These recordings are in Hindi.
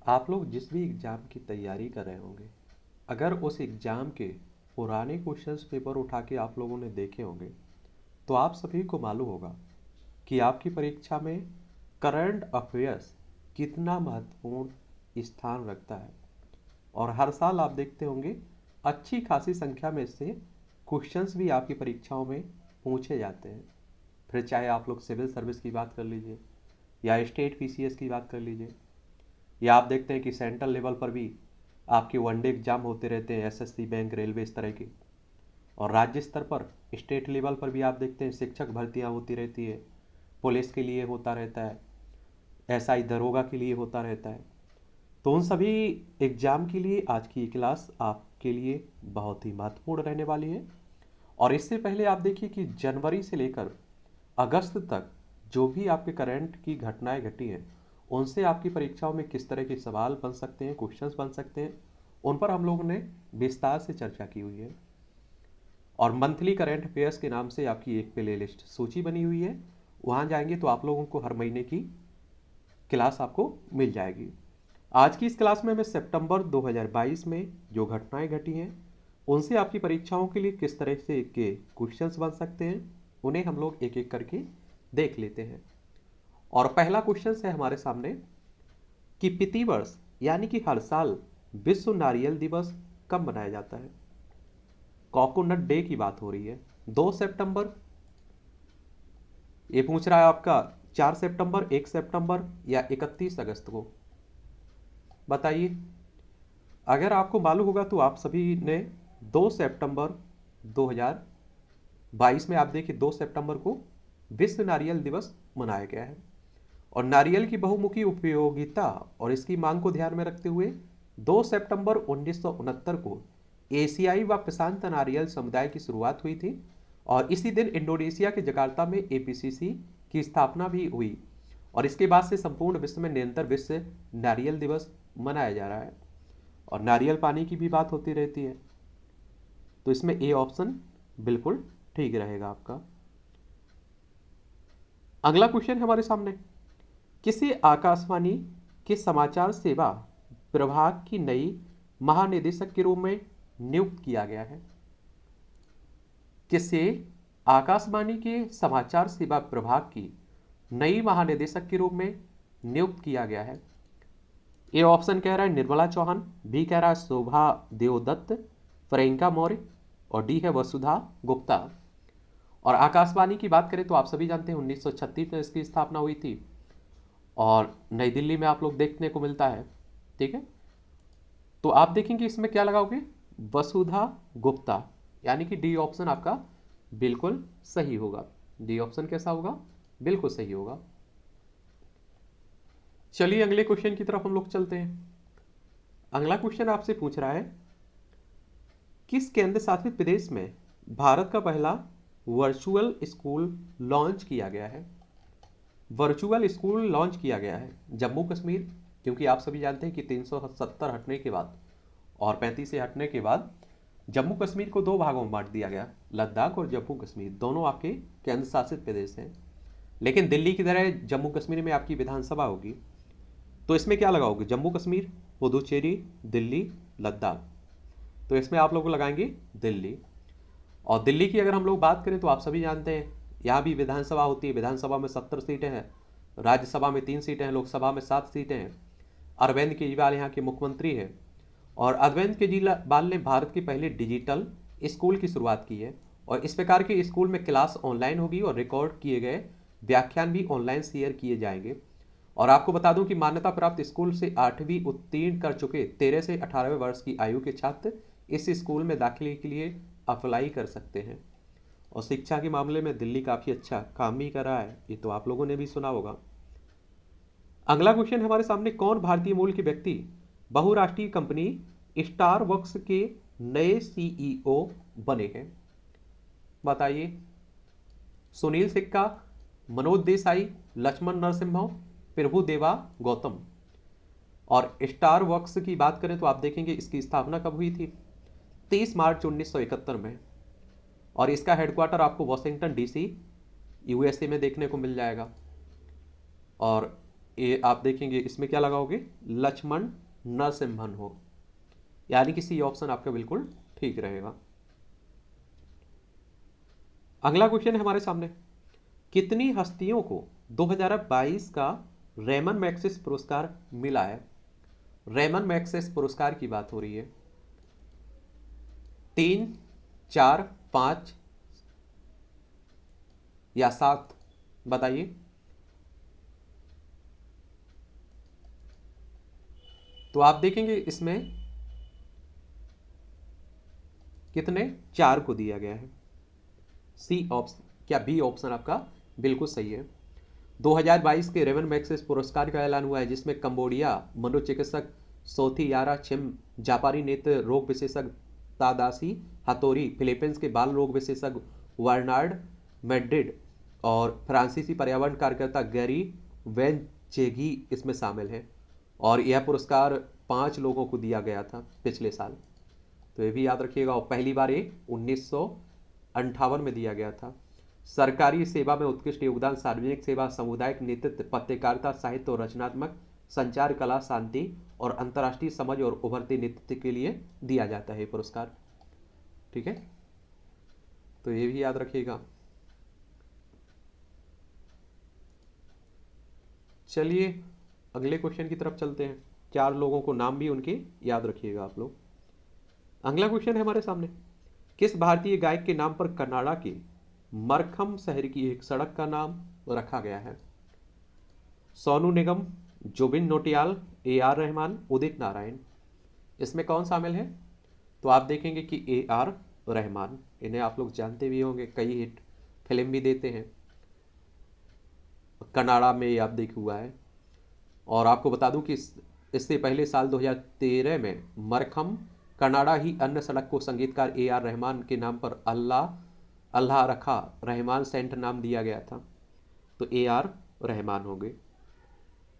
आप लोग जिस भी एग्ज़ाम की तैयारी कर रहे होंगे, अगर उस एग्ज़ाम के पुराने क्वेश्चंस पेपर उठा के आप लोगों ने देखे होंगे, तो आप सभी को मालूम होगा कि आपकी परीक्षा में करंट अफेयर्स कितना महत्वपूर्ण स्थान रखता है। और हर साल आप देखते होंगे अच्छी खासी संख्या में से क्वेश्चंस भी आपकी परीक्षाओं में पूछे जाते हैं। फिर चाहे आप लोग सिविल सर्विस की बात कर लीजिए या स्टेट पीसीएस की बात कर लीजिए, या आप देखते हैं कि सेंट्रल लेवल पर भी आपके वनडे एग्जाम होते रहते हैं, एसएससी, बैंक, रेलवे, इस तरह के। और राज्य स्तर पर, स्टेट लेवल पर भी आप देखते हैं शिक्षक भर्तियां होती रहती है, पुलिस के लिए होता रहता है, एसआई दरोगा के लिए होता रहता है। तो उन सभी एग्जाम के लिए आज की ये क्लास आपके लिए बहुत ही महत्वपूर्ण रहने वाली है। और इससे पहले आप देखिए कि जनवरी से लेकर अगस्त तक जो भी आपके करंट की घटनाएं घटी हैं, उनसे आपकी परीक्षाओं में किस तरह के सवाल बन सकते हैं, क्वेश्चंस बन सकते हैं, उन पर हम लोगों ने विस्तार से चर्चा की हुई है। और मंथली करंट अफेयर्स के नाम से आपकी एक प्ले लिस्ट सूची बनी हुई है, वहाँ जाएंगे तो आप लोगों को हर महीने की क्लास आपको मिल जाएगी। आज की इस क्लास में मैं सितंबर 2022 में जो घटनाएं घटी हैं, उनसे आपकी परीक्षाओं के लिए किस तरह से के क्वेश्चंस बन सकते हैं, उन्हें हम लोग एक एक करके देख लेते हैं। और पहला क्वेश्चन है हमारे सामने कि प्रतिवर्ष यानी कि हर साल विश्व नारियल दिवस कब मनाया जाता है। कोकोनट डे की बात हो रही है। 2 सितंबर, ये पूछ रहा है आपका 4 सितंबर, 1 सितंबर या 31 अगस्त को। बताइए। अगर आपको मालूम होगा तो आप सभी ने 2 सितंबर 2022 में आप देखिए 2 सितंबर को विश्व नारियल दिवस मनाया गया है। और नारियल की बहुमुखी उपयोगिता और इसकी मांग को ध्यान में रखते हुए 2 सितंबर 1969 को एशियाई व प्रशांत नारियल समुदाय की शुरुआत हुई थी। और इसी दिन इंडोनेशिया के जकार्ता में एपीसीसी की स्थापना भी हुई। और इसके बाद से संपूर्ण विश्व में निरंतर विश्व नारियल दिवस मनाया जा रहा है। और नारियल पानी की भी बात होती रहती है, तो इसमें ए ऑप्शन बिल्कुल ठीक रहेगा आपका। अगला क्वेश्चन है हमारे सामने, किसे आकाशवाणी के समाचार सेवा प्रभाग की नई महानिदेशक के रूप में नियुक्त किया गया है। किसे आकाशवाणी के समाचार सेवा प्रभाग की नई महानिदेशक के रूप में नियुक्त किया गया है। ए ऑप्शन कह रहा है निर्मला चौहान, बी कह रहा है शोभा देवदत्त, प्रियंका मौर्य, और डी है वसुधा गुप्ता। और आकाशवाणी की बात करें तो आप सभी जानते हैं 1936 में इसकी स्थापना हुई थी और नई दिल्ली में आप लोग देखने को मिलता है। ठीक है, तो आप देखेंगे इसमें क्या लगाओगे, वसुधा गुप्ता, यानी कि डी ऑप्शन आपका बिल्कुल सही होगा। डी ऑप्शन कैसा होगा, बिल्कुल सही होगा। चलिए अगले क्वेश्चन की तरफ हम लोग चलते हैं। अगला क्वेश्चन आपसे पूछ रहा है, किस केंद्र शासित प्रदेश में भारत का पहला वर्चुअल स्कूल लॉन्च किया गया है। वर्चुअल स्कूल लॉन्च किया गया है जम्मू कश्मीर, क्योंकि आप सभी जानते हैं कि 370 हटने के बाद और 35 से हटने के बाद जम्मू कश्मीर को दो भागों में बांट दिया गया। लद्दाख और जम्मू कश्मीर दोनों आपके केंद्र शासित प्रदेश हैं, लेकिन दिल्ली की तरह जम्मू कश्मीर में आपकी विधानसभा होगी। तो इसमें क्या लगाओगे, जम्मू कश्मीर, पुदुचेरी, दिल्ली, लद्दाख। तो इसमें आप लोग लगाएंगे दिल्ली। और दिल्ली की अगर हम लोग बात करें तो आप सभी जानते हैं यहाँ भी विधानसभा होती है। विधानसभा में 70 सीटें हैं, राज्यसभा में 3 सीटें हैं, लोकसभा में 7 सीटें हैं। अरविंद केजरीवाल यहाँ के मुख्यमंत्री हैं और अरविंद केजरीवाल ने भारत के पहले डिजिटल स्कूल की शुरुआत की है। और इस प्रकार के स्कूल में क्लास ऑनलाइन होगी और रिकॉर्ड किए गए व्याख्यान भी ऑनलाइन शेयर किए जाएंगे। और आपको बता दूं कि मान्यता प्राप्त स्कूल से 8वीं उत्तीर्ण कर चुके 13 से 18वें वर्ष की आयु के छात्र इस स्कूल में दाखिले के लिए अप्लाई कर सकते हैं। और शिक्षा के मामले में दिल्ली काफ़ी अच्छा काम भी कर रहा है, ये तो आप लोगों ने भी सुना होगा। अगला क्वेश्चन हमारे सामने, कौन भारतीय मूल के व्यक्ति बहुराष्ट्रीय कंपनी स्टारबक्स के नए सीईओ बने हैं। बताइए। सुनील सिक्का, मनोज देसाई, लक्ष्मण नरसिम्हा, प्रभु देवा गौतम। और स्टारबक्स की बात करें तो आप देखेंगे इसकी स्थापना कब हुई थी, 30 मार्च 1971 में। और इसका हेडक्वार्टर आपको वॉशिंगटन डीसी यूएसए में देखने को मिल जाएगा। और ये आप देखेंगे इसमें क्या लगाओगे, लक्ष्मण नरसिम्हन हो, यानी कि सी ऑप्शन आपका बिल्कुल ठीक रहेगा। अगला क्वेश्चन है हमारे सामने, कितनी हस्तियों को 2022 का रेमन मैग्सेसे पुरस्कार मिला है? रेमन मैग्सेसे पुरस्कार की बात हो रही है। 3, 4, 5 या 7, बताइए। तो आप देखेंगे इसमें कितने, 4 को दिया गया है। सी ऑप्शन, क्या बी ऑप्शन आपका बिल्कुल सही है। 2022 के रेमन मैग्सेसे पुरस्कार का ऐलान हुआ है, जिसमें कंबोडिया मनोचिकित्सक सोथी यारा छिम, जापानी नेत्र रोग विशेषज्ञ तादासी हतोरी, फिलीपींस के बाल रोग विशेषज्ञ वर्नार्ड मैड्रिड और फ्रांसीसी पर्यावरण कार्यकर्ता गैरी वेनचेगी इसमें शामिल हैं। और यह पुरस्कार 5 लोगों को दिया गया था पिछले साल, तो ये भी याद रखिएगा। और पहली बार ये 1958 में दिया गया था। सरकारी सेवा में उत्कृष्ट योगदान, सार्वजनिक सेवा, सामुदायिक नेतृत्व, पत्रकारिता, साहित्य और रचनात्मक संचार, कला, शांति और अंतर्राष्ट्रीय समझ और उभरते नेतृत्व के लिए दिया जाता है पुरस्कार। ठीक है, तो ये भी याद रखिएगा। चलिए अगले क्वेश्चन की तरफ चलते हैं। 4 लोगों को नाम भी उनके याद रखिएगा आप लोग। अगला क्वेश्चन है हमारे सामने, किस भारतीय गायक के नाम पर कनाडा के मरखम शहर की एक सड़क का नाम रखा गया है? Sonu Nigam, Zubin Nautiyal, A R Rahman, Udit Narayan. इसमें कौन शामिल है? तो आप देखेंगे कि ए आर रहमान, इन्हें आप लोग जानते भी होंगे, कई हिट फिल्म भी देते हैं, कनाडा में आप देख हुआ है। और आपको बता दूं कि इससे पहले साल 2013 में मरखम कनाडा ही अन्य सड़क को संगीतकार ए आर रहमान के नाम पर अल्लाह अल्लाह रखा रहमान सेंट नाम दिया गया था। तो ए आर रहमान हो गए।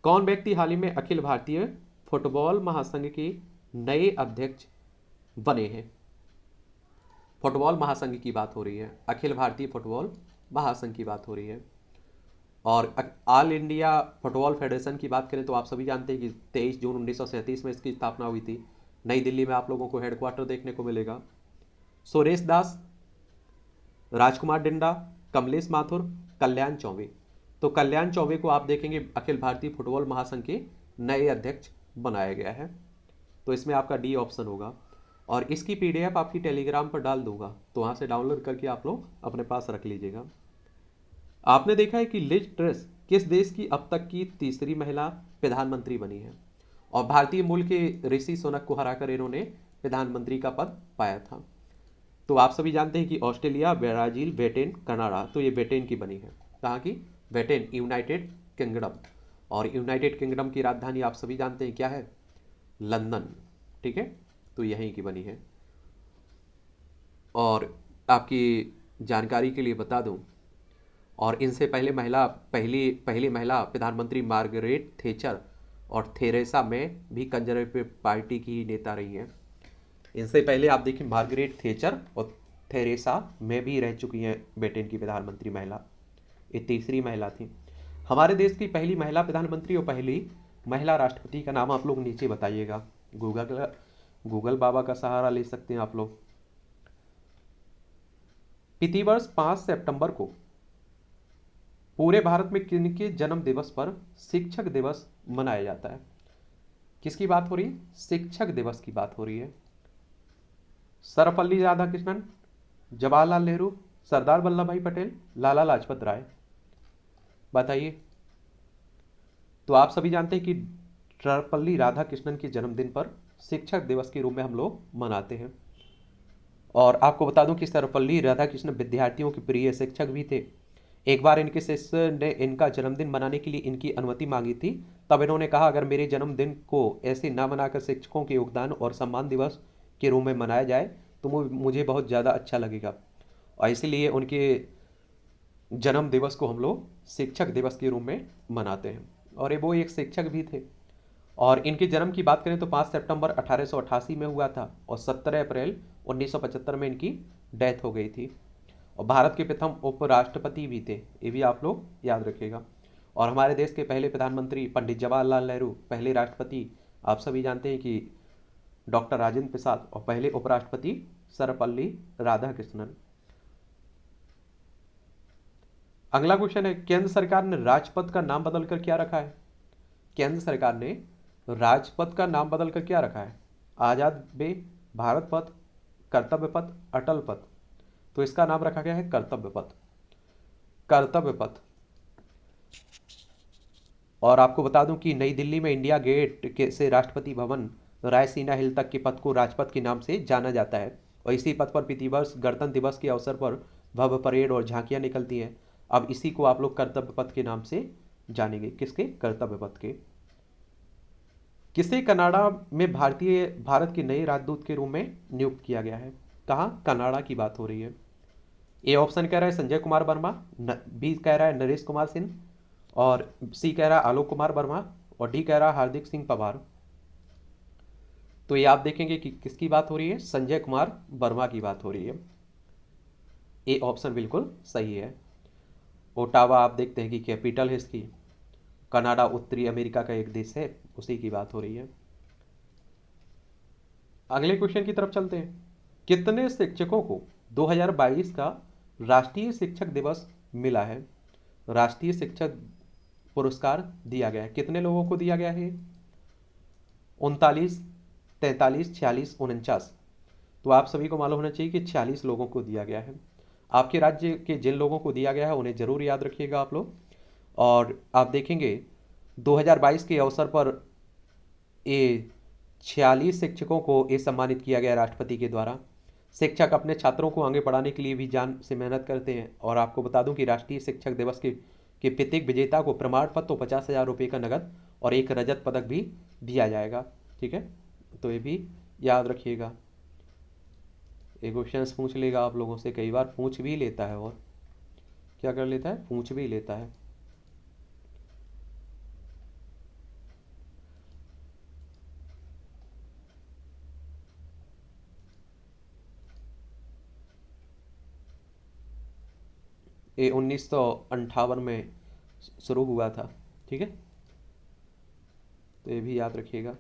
कौन व्यक्ति हाल ही में अखिल भारतीय फुटबॉल महासंघ के नए अध्यक्ष बने हैं? फुटबॉल महासंघ की बात हो रही है, अखिल भारतीय फुटबॉल महासंघ की बात हो रही है। और ऑल इंडिया फुटबॉल फेडरेशन की बात करें तो आप सभी जानते हैं कि 23 जून 1937 में इसकी स्थापना हुई थी। नई दिल्ली में आप लोगों को हेडक्वार्टर देखने को मिलेगा। सुरेश दास, राजकुमार डिंडा, कमलेश माथुर, कल्याण चौबे। तो कल्याण चौबे को आप देखेंगे अखिल भारतीय फुटबॉल महासंघ के नए अध्यक्ष बनाया गया है। तो इसमें आपका डी ऑप्शन होगा। और इसकी पीडीएफ आपकी टेलीग्राम पर डाल दूंगा, तो वहाँ से डाउनलोड करके आप लोग अपने पास रख लीजिएगा। आपने देखा है कि लिज ट्रस किस देश की अब तक की तीसरी महिला प्रधानमंत्री बनी है? और भारतीय मूल के ऋषि सुनक को हराकर इन्होंने प्रधानमंत्री का पद पाया था। तो आप सभी जानते हैं कि ऑस्ट्रेलिया, ब्राजील, ब्रिटेन, कनाडा, तो ये ब्रिटेन की बनी है। कहाँ की? Britain, United kingdom. और यूनाइटेड किंगडम की राजधानी आप सभी जानते हैं क्या है? लंदन। ठीक है, तो यहीं की बनी है। और आपकी जानकारी के लिए बता दूं, और इनसे पहली महिला प्रधानमंत्री मार्गरेट थेचर और थेरेसा मे भी कंजर्वेटिव पार्टी की नेता रही हैं। इनसे पहले आप देखिए मार्गरेट थेचर और थेरेसा मे भी रह चुकी हैं ब्रिटेन की प्रधानमंत्री महिला। ये तीसरी महिला थी। हमारे देश की पहली महिला प्रधानमंत्री और पहली महिला राष्ट्रपति का नाम आप लोग नीचे बताइएगा। गूगल बाबा का सहारा ले सकते हैं आप लोग। प्रतिवर्ष 5 सितंबर को पूरे भारत में किनके जन्म दिवस पर शिक्षक दिवस मनाया जाता है? किसकी बात हो रही है? शिक्षक दिवस की बात हो रही है। सर्वपल्ली राधाकृष्णन, जवाहरलाल नेहरू, सरदार वल्लभ भाई पटेल, लाला लाजपत राय। बताइए। तो आप सभी जानते हैं कि सर्वपल्ली राधाकृष्णन के जन्मदिन पर शिक्षक दिवस के रूप में हम लोग मनाते हैं। और आपको बता दूं कि सर्वपल्ली राधाकृष्णन विद्यार्थियों के प्रिय शिक्षक भी थे। एक बार इनके शिष्य ने इनका जन्मदिन मनाने के लिए इनकी अनुमति मांगी थी। तब इन्होंने कहा, अगर मेरे जन्मदिन को ऐसे ना मनाकर शिक्षकों के योगदान और सम्मान दिवस के रूप में मनाया जाए तो मुझे बहुत ज़्यादा अच्छा लगेगा। और इसीलिए उनके जन्म दिवस को हम लोग शिक्षक दिवस के रूप में मनाते हैं। और ये वो एक शिक्षक भी थे। और इनके जन्म की बात करें तो 5 सितंबर 1888 में हुआ था और 17 अप्रैल 1975 में इनकी डेथ हो गई थी। और भारत के प्रथम उपराष्ट्रपति भी थे, ये भी आप लोग याद रखिएगा। और हमारे देश के पहले प्रधानमंत्री पंडित जवाहरलाल नेहरू, पहले राष्ट्रपति आप सभी जानते हैं कि डॉक्टर राजेंद्र प्रसाद, और पहले उपराष्ट्रपति सर्वपल्ली राधाकृष्णन। अगला क्वेश्चन है, केंद्र सरकार ने राजपथ का नाम बदलकर क्या रखा है? केंद्र सरकार ने राजपथ का नाम बदलकर क्या रखा है? आजाद वे, भारत पथ, कर्तव्य पथ, अटल पथ। तो इसका नाम रखा गया है कर्तव्य पथ। कर्तव्य पथ। और आपको बता दूं कि नई दिल्ली में इंडिया गेट के से राष्ट्रपति भवन रायसीना हिल तक के पथ को राजपथ के नाम से जाना जाता है। और इसी पथ पर प्रतिवर्ष गणतंत्र दिवस के अवसर पर भव्य परेड और झांकियां निकलती हैं। अब इसी को आप लोग कर्तव्य पथ के नाम से जानेंगे। किसके? कर्तव्य पथ के। किसे कनाडा में भारत के नए राजदूत के रूप में नियुक्त किया गया है? कहाँ? कनाडा की बात हो रही है। ए ऑप्शन कह रहा है संजय कुमार वर्मा, बी कह रहा है नरेश कुमार सिंह, और सी कह रहा है आलोक कुमार वर्मा, और डी कह रहा है हार्दिक सिंह पवार। तो ये आप देखेंगे कि किसकी बात हो रही है? संजय कुमार वर्मा की बात हो रही है। ए ऑप्शन बिल्कुल सही है। ओटावा आप देखते हैं कि कैपिटल है इसकी। कनाडा उत्तरी अमेरिका का एक देश है, उसी की बात हो रही है। अगले क्वेश्चन की तरफ चलते हैं। कितने शिक्षकों को 2022 का राष्ट्रीय शिक्षक दिवस मिला है? राष्ट्रीय शिक्षक पुरस्कार दिया गया है। कितने लोगों को दिया गया है? 39, 43, 46, 49। तो आप सभी को मालूम होना चाहिए कि 46 लोगों को दिया गया है। आपके राज्य के जिन लोगों को दिया गया है उन्हें जरूर याद रखिएगा आप लोग। और आप देखेंगे 2022 के अवसर पर ये 46 शिक्षकों को ये सम्मानित किया गया राष्ट्रपति के द्वारा। शिक्षक अपने छात्रों को आगे बढ़ाने के लिए भी जान से मेहनत करते हैं। और आपको बता दूं कि राष्ट्रीय शिक्षक दिवस के प्रत्येक विजेता को प्रमाण पत्र तो 50,000 रुपये का नगद और एक रजत पदक भी दिया जाएगा। ठीक है, तो ये भी याद रखिएगा। ये क्वेश्चन पूछ लेगा आप लोगों से, कई बार पूछ भी लेता है। और क्या कर लेता है? पूछ भी लेता है। ये 1958 में शुरू हुआ था। ठीक है, तो ये भी याद रखिएगा।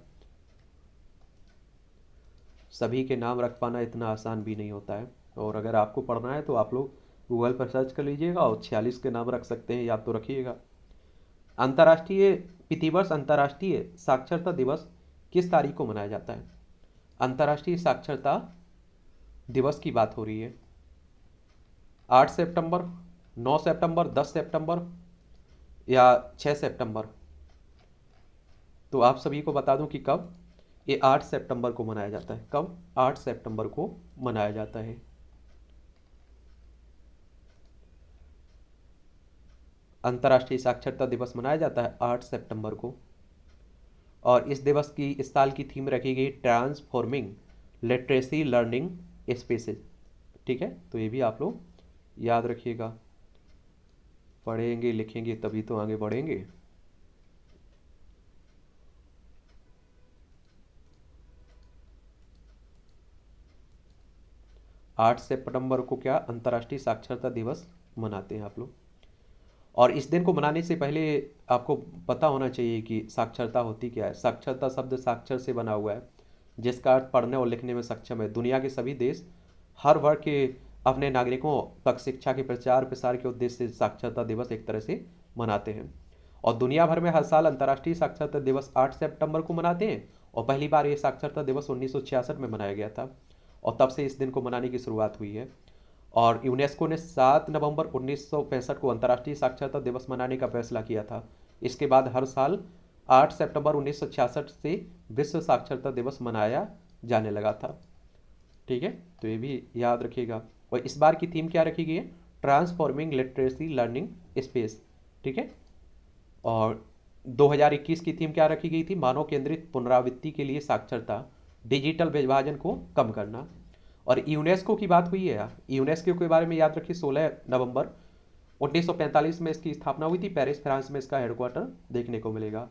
सभी के नाम रख पाना इतना आसान भी नहीं होता है। और अगर आपको पढ़ना है तो आप लोग गूगल पर सर्च कर लीजिएगा और 46 के नाम रख सकते हैं, याद तो रखिएगा। अंतर्राष्ट्रीय प्रतिवर्ष अंतर्राष्ट्रीय साक्षरता दिवस किस तारीख को मनाया जाता है? अंतर्राष्ट्रीय साक्षरता दिवस की बात हो रही है। 8 सितंबर, 9 सितंबर, 10 सितंबर या 6 सितंबर? तो आप सभी को बता दूं कि कब ये 8 सितंबर को मनाया जाता है। कब? 8 सितंबर को मनाया जाता है। अंतर्राष्ट्रीय साक्षरता दिवस मनाया जाता है 8 सितंबर को। और इस दिवस की इस साल की थीम रखी गई ट्रांसफॉर्मिंग लिटरेसी लर्निंग स्पेसेस। ठीक है, तो ये भी आप लोग याद रखिएगा। पढ़ेंगे लिखेंगे तभी तो आगे बढ़ेंगे। आठ सितंबर को क्या अंतर्राष्ट्रीय साक्षरता दिवस मनाते हैं आप लोग। और इस दिन को मनाने से पहले आपको पता होना चाहिए कि साक्षरता होती क्या है। साक्षरता शब्द साक्षर से बना हुआ है, जिसका अर्थ पढ़ने और लिखने में सक्षम है। दुनिया के सभी देश हर वर्ग के अपने नागरिकों तक शिक्षा के प्रचार प्रसार के उद्देश्य से साक्षरता दिवस एक तरह से मनाते हैं। और दुनिया भर में हर साल अंतर्राष्ट्रीय साक्षरता दिवस 8 सितंबर को मनाते हैं। और पहली बार ये साक्षरता दिवस 1966 में मनाया गया था, और तब से इस दिन को मनाने की शुरुआत हुई है। और यूनेस्को ने 7 नवंबर 1965 को अंतर्राष्ट्रीय साक्षरता दिवस मनाने का फैसला किया था। इसके बाद हर साल 8 सितंबर 1966 से विश्व साक्षरता दिवस मनाया जाने लगा था। ठीक है, तो ये भी याद रखिएगा। और इस बार की थीम क्या रखी गई है? Transforming literacy learning space. ठीक है, और 2021 की थीम क्या रखी गई थी? मानव केंद्रित पुनरावृत्ति के लिए साक्षरता, डिजिटल विभाजन को कम करना। और यूनेस्को की बात हुई है। यूनेस्को के बारे में याद रखिए, 16 नवंबर 1945 में इसकी स्थापना हुई थी। पेरिस फ्रांस में इसका हेडक्वार्टर देखने को मिलेगा।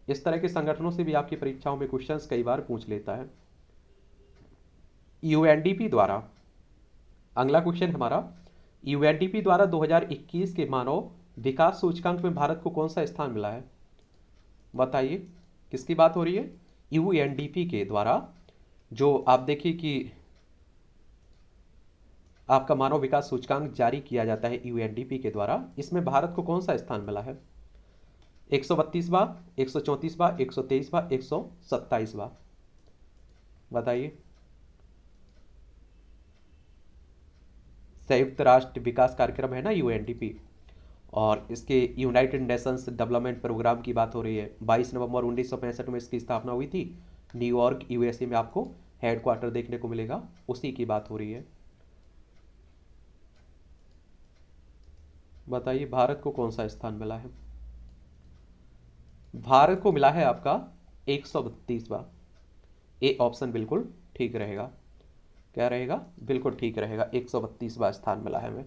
इस तरह के संगठनों से भी आपकी परीक्षाओं में क्वेश्चंस कई बार पूछ लेता है। यूएनडीपी द्वारा, अगला क्वेश्चन हमारा, यूएनडीपी द्वारा 2021 के मानव विकास सूचकांक में भारत को कौन सा स्थान मिला है? बताइए, किसकी बात हो रही है? यूएनडीपी के द्वारा जो आप देखिए कि आपका मानव विकास सूचकांक जारी किया जाता है यूएनडीपी के द्वारा, इसमें भारत को कौन सा स्थान मिला है? 132वां, 134वां, 123वां, 127वां? बताइए। संयुक्त राष्ट्र विकास कार्यक्रम है ना, यूएनडीपी, और इसके यूनाइटेड नेशंस डेवलपमेंट प्रोग्राम की बात हो रही है। 22 नवंबर 1965 में इसकी स्थापना हुई थी। न्यूयॉर्क यूएसए में आपको हेडक्वार्टर देखने को मिलेगा, उसी की बात हो रही है। बताइए, भारत को कौन सा स्थान मिला है? भारत को मिला है आपका 132वां। ए ऑप्शन बिल्कुल ठीक रहेगा। क्या रहेगा? बिल्कुल ठीक रहेगा, 132वां स्थान मिला है हमें।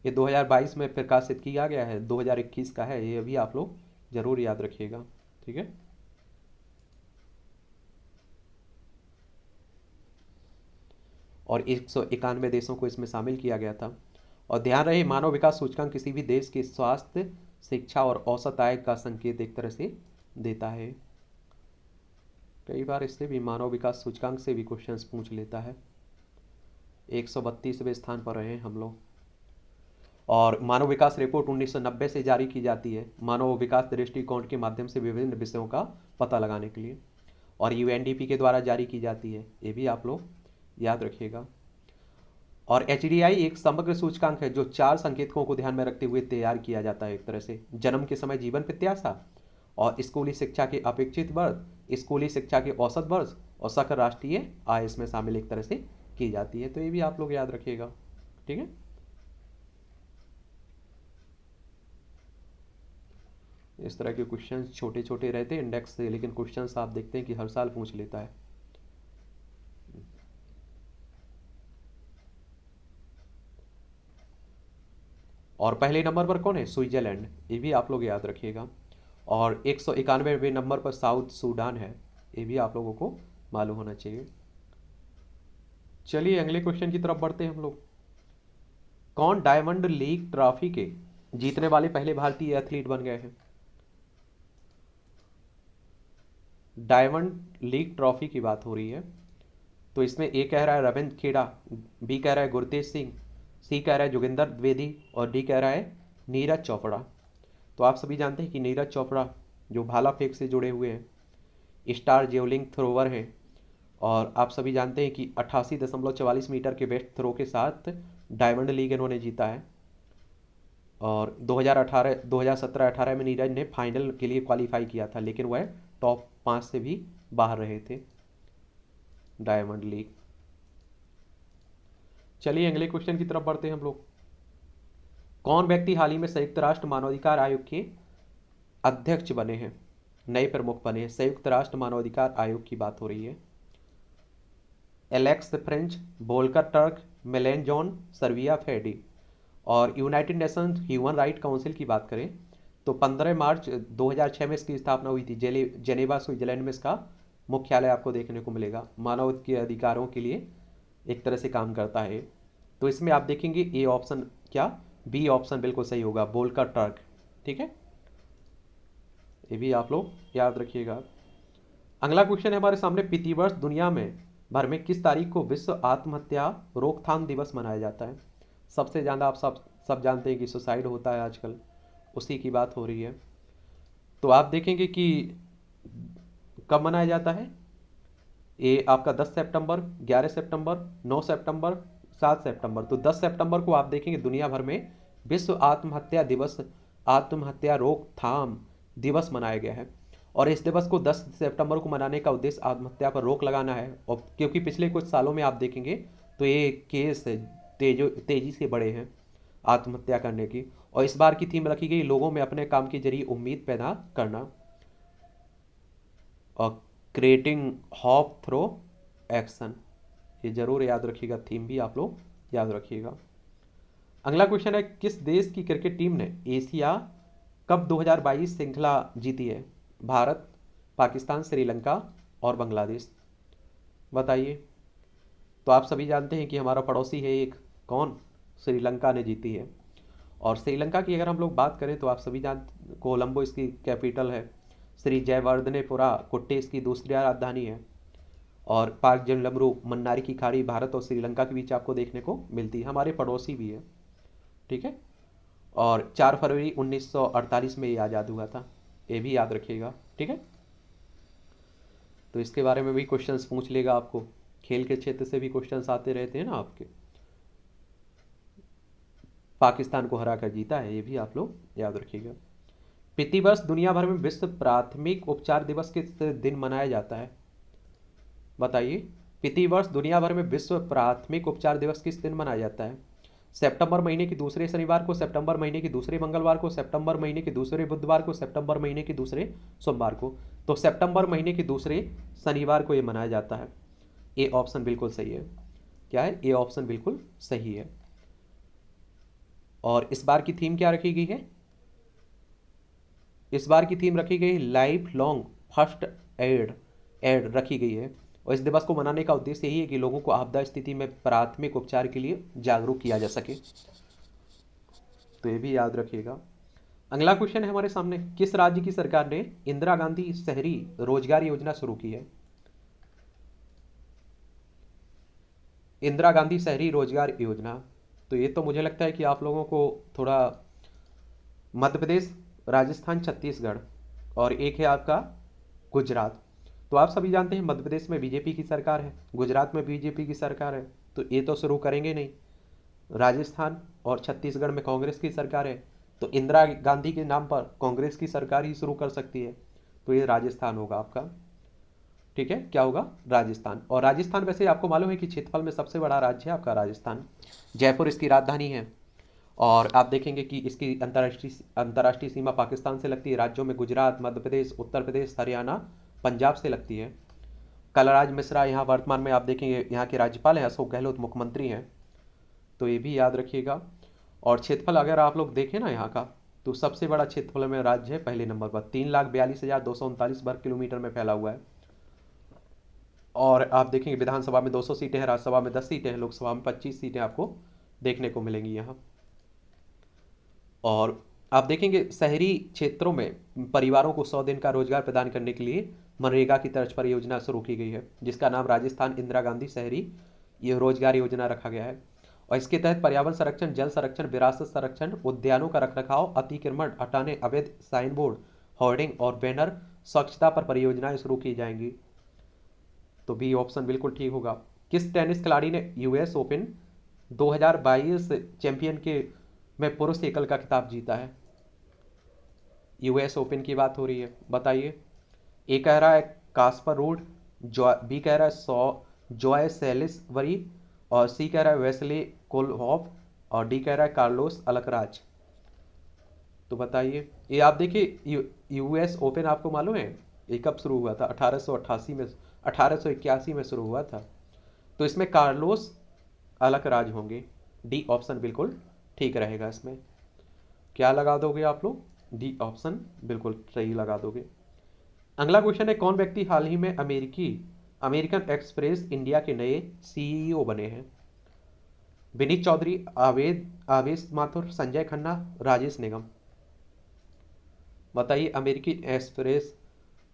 ये 2022 में प्रकाशित किया गया है, 2021 का है, ये भी आप लोग जरूर याद रखिएगा। ठीक है। और 191 देशों को इसमें शामिल किया गया था। और ध्यान रहे, मानव विकास सूचकांक किसी भी देश के स्वास्थ्य, शिक्षा और औसत आय का संकेत एक तरह से देता है। कई बार इससे भी मानव विकास सूचकांक से भी क्वेश्चंस पूछ लेता है। 132वें स्थान पर रहे हम लोग। और मानव विकास रिपोर्ट 1990 से जारी की जाती है मानव विकास दृष्टिकोण के माध्यम से विभिन्न विषयों का पता लगाने के लिए, और यूएनडीपी के द्वारा जारी की जाती है, ये भी आप लोग याद रखिएगा। और एचडीआई एक समग्र सूचकांक है जो 4 संकेतकों को ध्यान में रखते हुए तैयार किया जाता है एक तरह से। जन्म के समय जीवन प्रत्याशा, और स्कूली शिक्षा के अपेक्षित वर्ष, स्कूली शिक्षा के औसत वर्ष, और सकल राष्ट्रीय आय इसमें शामिल एक तरह से की जाती है। तो ये भी आप लोग याद रखिएगा। ठीक है। इस तरह के क्वेश्चंस छोटे छोटे रहते हैं इंडेक्स से, लेकिन क्वेश्चंस आप देखते हैं कि हर साल पूछ लेता है। और पहले नंबर पर कौन है? स्विट्जरलैंड, ये भी आप लोग याद रखिएगा। और 191वें नंबर पर साउथ सूडान है, ये भी आप लोगों को मालूम होना चाहिए। चलिए अगले क्वेश्चन की तरफ बढ़ते हैं हम लोग। कौन डायमंड लीग ट्रॉफी के जीतने वाले पहले भारतीय एथलीट बन गए हैं? डायमंड लीग ट्रॉफी की बात हो रही है। तो इसमें ए कह रहा है रविंद्र खेड़ा, बी कह रहा है गुरतेज सिंह, सी कह रहा है जोगिंदर द्विवेदी, और डी कह रहा है नीरज चोपड़ा। तो आप सभी जानते हैं कि नीरज चोपड़ा जो भाला फेंक से जुड़े हुए हैं, स्टार जेवलिंग थ्रोवर हैं, और आप सभी जानते हैं कि 88.44 मीटर के बेस्ट थ्रो के साथ डायमंड लीग इन्होंने जीता है। और 2017-18 में नीरज ने फाइनल के लिए क्वालिफाई किया था, लेकिन वह टॉप 5 से भी बाहर रहे थे डायमंड लीग। चलिए अगले क्वेश्चन की तरफ बढ़ते हैं हम लोग। कौन व्यक्ति हाल ही में संयुक्त राष्ट्र मानवाधिकार आयोग के अध्यक्ष बने हैं, नए प्रमुख बने हैं? संयुक्त राष्ट्र मानवाधिकार आयोग की बात हो रही है। एलेक्स फ्रेंच, वोल्कर टर्क, मिलेन जॉन, सर्विया फेडी। और United Nations human right council की बात करें तो 15 मार्च 2006 में इसकी स्थापना हुई थी। जेनेवा स्विट्जरलैंड में इसका मुख्यालय आपको देखने को मिलेगा। मानव के अधिकारों के लिए एक तरह से काम करता है। तो इसमें आप देखेंगे ए ऑप्शन क्या, बी ऑप्शन बिल्कुल सही होगा, वोल्कर टर्क। ठीक है, ये भी आप लोग याद रखिएगा। अगला क्वेश्चन है हमारे सामने, प्रतिवर्ष दुनिया में भर में किस तारीख को विश्व आत्महत्या रोकथाम दिवस मनाया जाता है? सबसे ज़्यादा आप सब जानते हैं कि सुसाइड होता है आजकल, उसी की बात हो रही है। तो आप देखेंगे कि कब मनाया जाता है। ये आपका 10 सितंबर, 11 सितंबर, 9 सितंबर, 7 सितंबर। तो 10 सितंबर को आप देखेंगे दुनिया भर में विश्व आत्महत्या दिवस, आत्महत्या रोकथाम दिवस मनाया गया है। और इस दिवस को 10 सितंबर को मनाने का उद्देश्य आत्महत्या पर रोक लगाना है। और क्योंकि पिछले कुछ सालों में आप देखेंगे तो ये केस तेजी से बढ़े हैं आत्महत्या करने की। और इस बार की थीम रखी गई लोगों में अपने काम के जरिए उम्मीद पैदा करना, और क्रिएटिंग होप थ्रू एक्शन। ये जरूर याद रखिएगा, थीम भी आप लोग याद रखिएगा। अगला क्वेश्चन है, किस देश की क्रिकेट टीम ने एशिया कप 2022 श्रृंखला जीती है? भारत, पाकिस्तान, श्रीलंका, और बांग्लादेश। बताइए। तो आप सभी जानते हैं कि हमारा पड़ोसी है एक, कौन? श्रीलंका ने जीती है। और श्रीलंका की अगर हम लोग बात करें तो आप सभी कोलंबो इसकी कैपिटल है। श्री जयवर्धनेपुरा कुट्टे इसकी दूसरी राजधानी है। और पार्क जलमरू मन्नारी की खाड़ी भारत और श्रीलंका के बीच आपको देखने को मिलती है, हमारे पड़ोसी भी है। ठीक है। और 4 फरवरी 1948 में ये आज़ाद हुआ था, ये भी याद रखिएगा। ठीक है। तो इसके बारे में भी क्वेश्चंस पूछ लेगा आपको, खेल के क्षेत्र से भी क्वेश्चंस आते रहते हैं ना आपके। पाकिस्तान को हरा कर जीता है, ये भी आप लोग याद रखिएगा। प्रतिवर्ष दुनिया भर में विश्व प्राथमिक उपचार दिवस किस दिन मनाया जाता है? बताइए। प्रतिवर्ष दुनिया भर में विश्व प्राथमिक उपचार दिवस किस दिन मनाया जाता है? सितंबर महीने के दूसरे शनिवार को, सितंबर महीने के दूसरे मंगलवार को, सितंबर महीने के दूसरे बुधवार को, सितंबर महीने के दूसरे सोमवार को। तो सितंबर महीने के दूसरे शनिवार को ये मनाया जाता है। ए ऑप्शन बिल्कुल सही है। क्या है? ए ऑप्शन बिल्कुल सही है। और इस बार की थीम क्या रखी गई है? इस बार की थीम रखी गई लाइफ लॉन्ग फर्स्ट एड रखी गई है। और इस दिवस को मनाने का उद्देश्य यही है कि लोगों को आपदा स्थिति में प्राथमिक उपचार के लिए जागरूक किया जा सके। तो ये भी याद रखिएगा। अगला क्वेश्चन है हमारे सामने, किस राज्य की सरकार ने इंदिरा गांधी शहरी रोजगार योजना शुरू की है? इंदिरा गांधी शहरी रोजगार योजना, तो ये तो मुझे लगता है कि आप लोगों को थोड़ा मध्य प्रदेश, राजस्थान, छत्तीसगढ़ और एक है आपका गुजरात। तो आप सभी जानते हैं मध्य प्रदेश में बीजेपी की सरकार है, गुजरात में बीजेपी की सरकार है, तो ये तो शुरू करेंगे नहीं। राजस्थान और छत्तीसगढ़ में कांग्रेस की सरकार है, तो इंदिरा गांधी के नाम पर कांग्रेस की सरकार ही शुरू कर सकती है। तो ये राजस्थान होगा आपका। ठीक है, क्या होगा? राजस्थान। और राजस्थान वैसे आपको मालूम है कि क्षेत्रफल में सबसे बड़ा राज्य है आपका राजस्थान। जयपुर इसकी राजधानी है। और आप देखेंगे कि इसकी अंतर्राष्ट्रीय सीमा पाकिस्तान से लगती है। राज्यों में गुजरात, मध्य प्रदेश, उत्तर प्रदेश, हरियाणा, पंजाब से लगती है। कलराज मिश्रा यहाँ वर्तमान में आप देखेंगे यहाँ के राज्यपाल हैं, अशोक गहलोत मुख्यमंत्री हैं। तो ये भी याद रखिएगा। और क्षेत्रफल अगर आप लोग देखें ना यहाँ का, तो सबसे बड़ा क्षेत्रफल में राज्य है पहले नंबर पर, 3,42,239 वर्ग किलोमीटर में फैला हुआ है। और आप देखेंगे विधानसभा में 200 सीटें हैं, राज्यसभा में 10 सीटें हैं, लोकसभा में 25 सीटें आपको देखने को मिलेंगी यहाँ। और आप देखेंगे शहरी क्षेत्रों में परिवारों को 100 दिन का रोजगार प्रदान करने के लिए मनरेगा की तर्ज पर योजना शुरू की गई है, जिसका नाम राजस्थान इंदिरा गांधी शहरी ये रोजगार योजना रखा गया है। और इसके तहत पर्यावरण संरक्षण, जल संरक्षण, विरासत संरक्षण, उद्यानों का रखरखाव, अतिक्रमण हटाने, अवैध साइन बोर्ड, होर्डिंग और बैनर, स्वच्छता पर परियोजनाएं शुरू की जाएंगी। तो बी ऑप्शन बिल्कुल ठीक होगा। किस टेनिस खिलाड़ी ने यूएस ओपन 2022 चैंपियन के में पुरुष एकल का खिताब जीता है? यूएस ओपन की बात हो रही है, बताइए। ए कह रहा है कास्पर रूड, बी कह रहा है जॉय सेलिसबरी, और सी कह रहा है वेस्ले कोलहॉफ, और डी कह रहा है कार्लोस अल्कराज। तो बताइए। ये आप देखिए यूएस ओपन आपको मालूम है ये कब शुरू हुआ था? 1888 में, 1881 में शुरू हुआ था। तो इसमें कार्लोस अल्कराज होंगे। डी ऑप्शन बिल्कुल ठीक रहेगा इसमें। क्या लगा दोगे आप लोग? डी ऑप्शन बिल्कुल सही लगा दोगे। अगला क्वेश्चन है, कौन व्यक्ति हाल ही में अमेरिकन एक्सप्रेस इंडिया के नए सीईओ बने हैं? विनीत चौधरी, आवेश माथुर, संजय खन्ना, राजेश निगम। बताइए। अमेरिकन एक्सप्रेस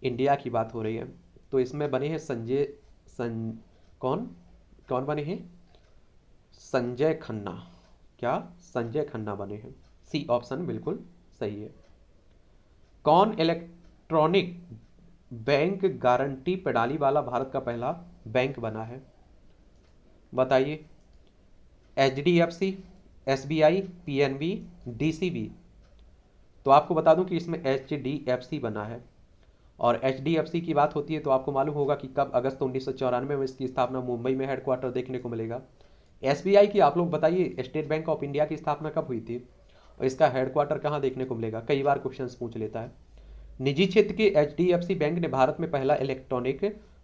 इंडिया की बात हो रही है, तो इसमें बने हैं कौन कौन बने हैं? संजय खन्ना। क्या? संजय खन्ना बने हैं। सी ऑप्शन बिल्कुल सही है। कौन इलेक्ट्रॉनिक बैंक गारंटी प्रणाली वाला भारत का पहला बैंक बना है? बताइए। HDFC, SBI, PNB, DCB। तो आपको बता दूं कि इसमें HDFC बना है। और HDFC की बात होती है तो आपको मालूम होगा कि कब, अगस्त 1994 में इसकी स्थापना मुंबई में हेडक्वार्टर देखने को मिलेगा। SBI की आप लोग बताइए, स्टेट बैंक ऑफ इंडिया की स्थापना कब हुई थी और इसका हेडक्वार्टर कहाँ देखने को मिलेगा? कई बार क्वेश्चन पूछ लेता है। निजी क्षेत्र के HDFC बैंक ने भारत में पहला इलेक्ट्रॉनिक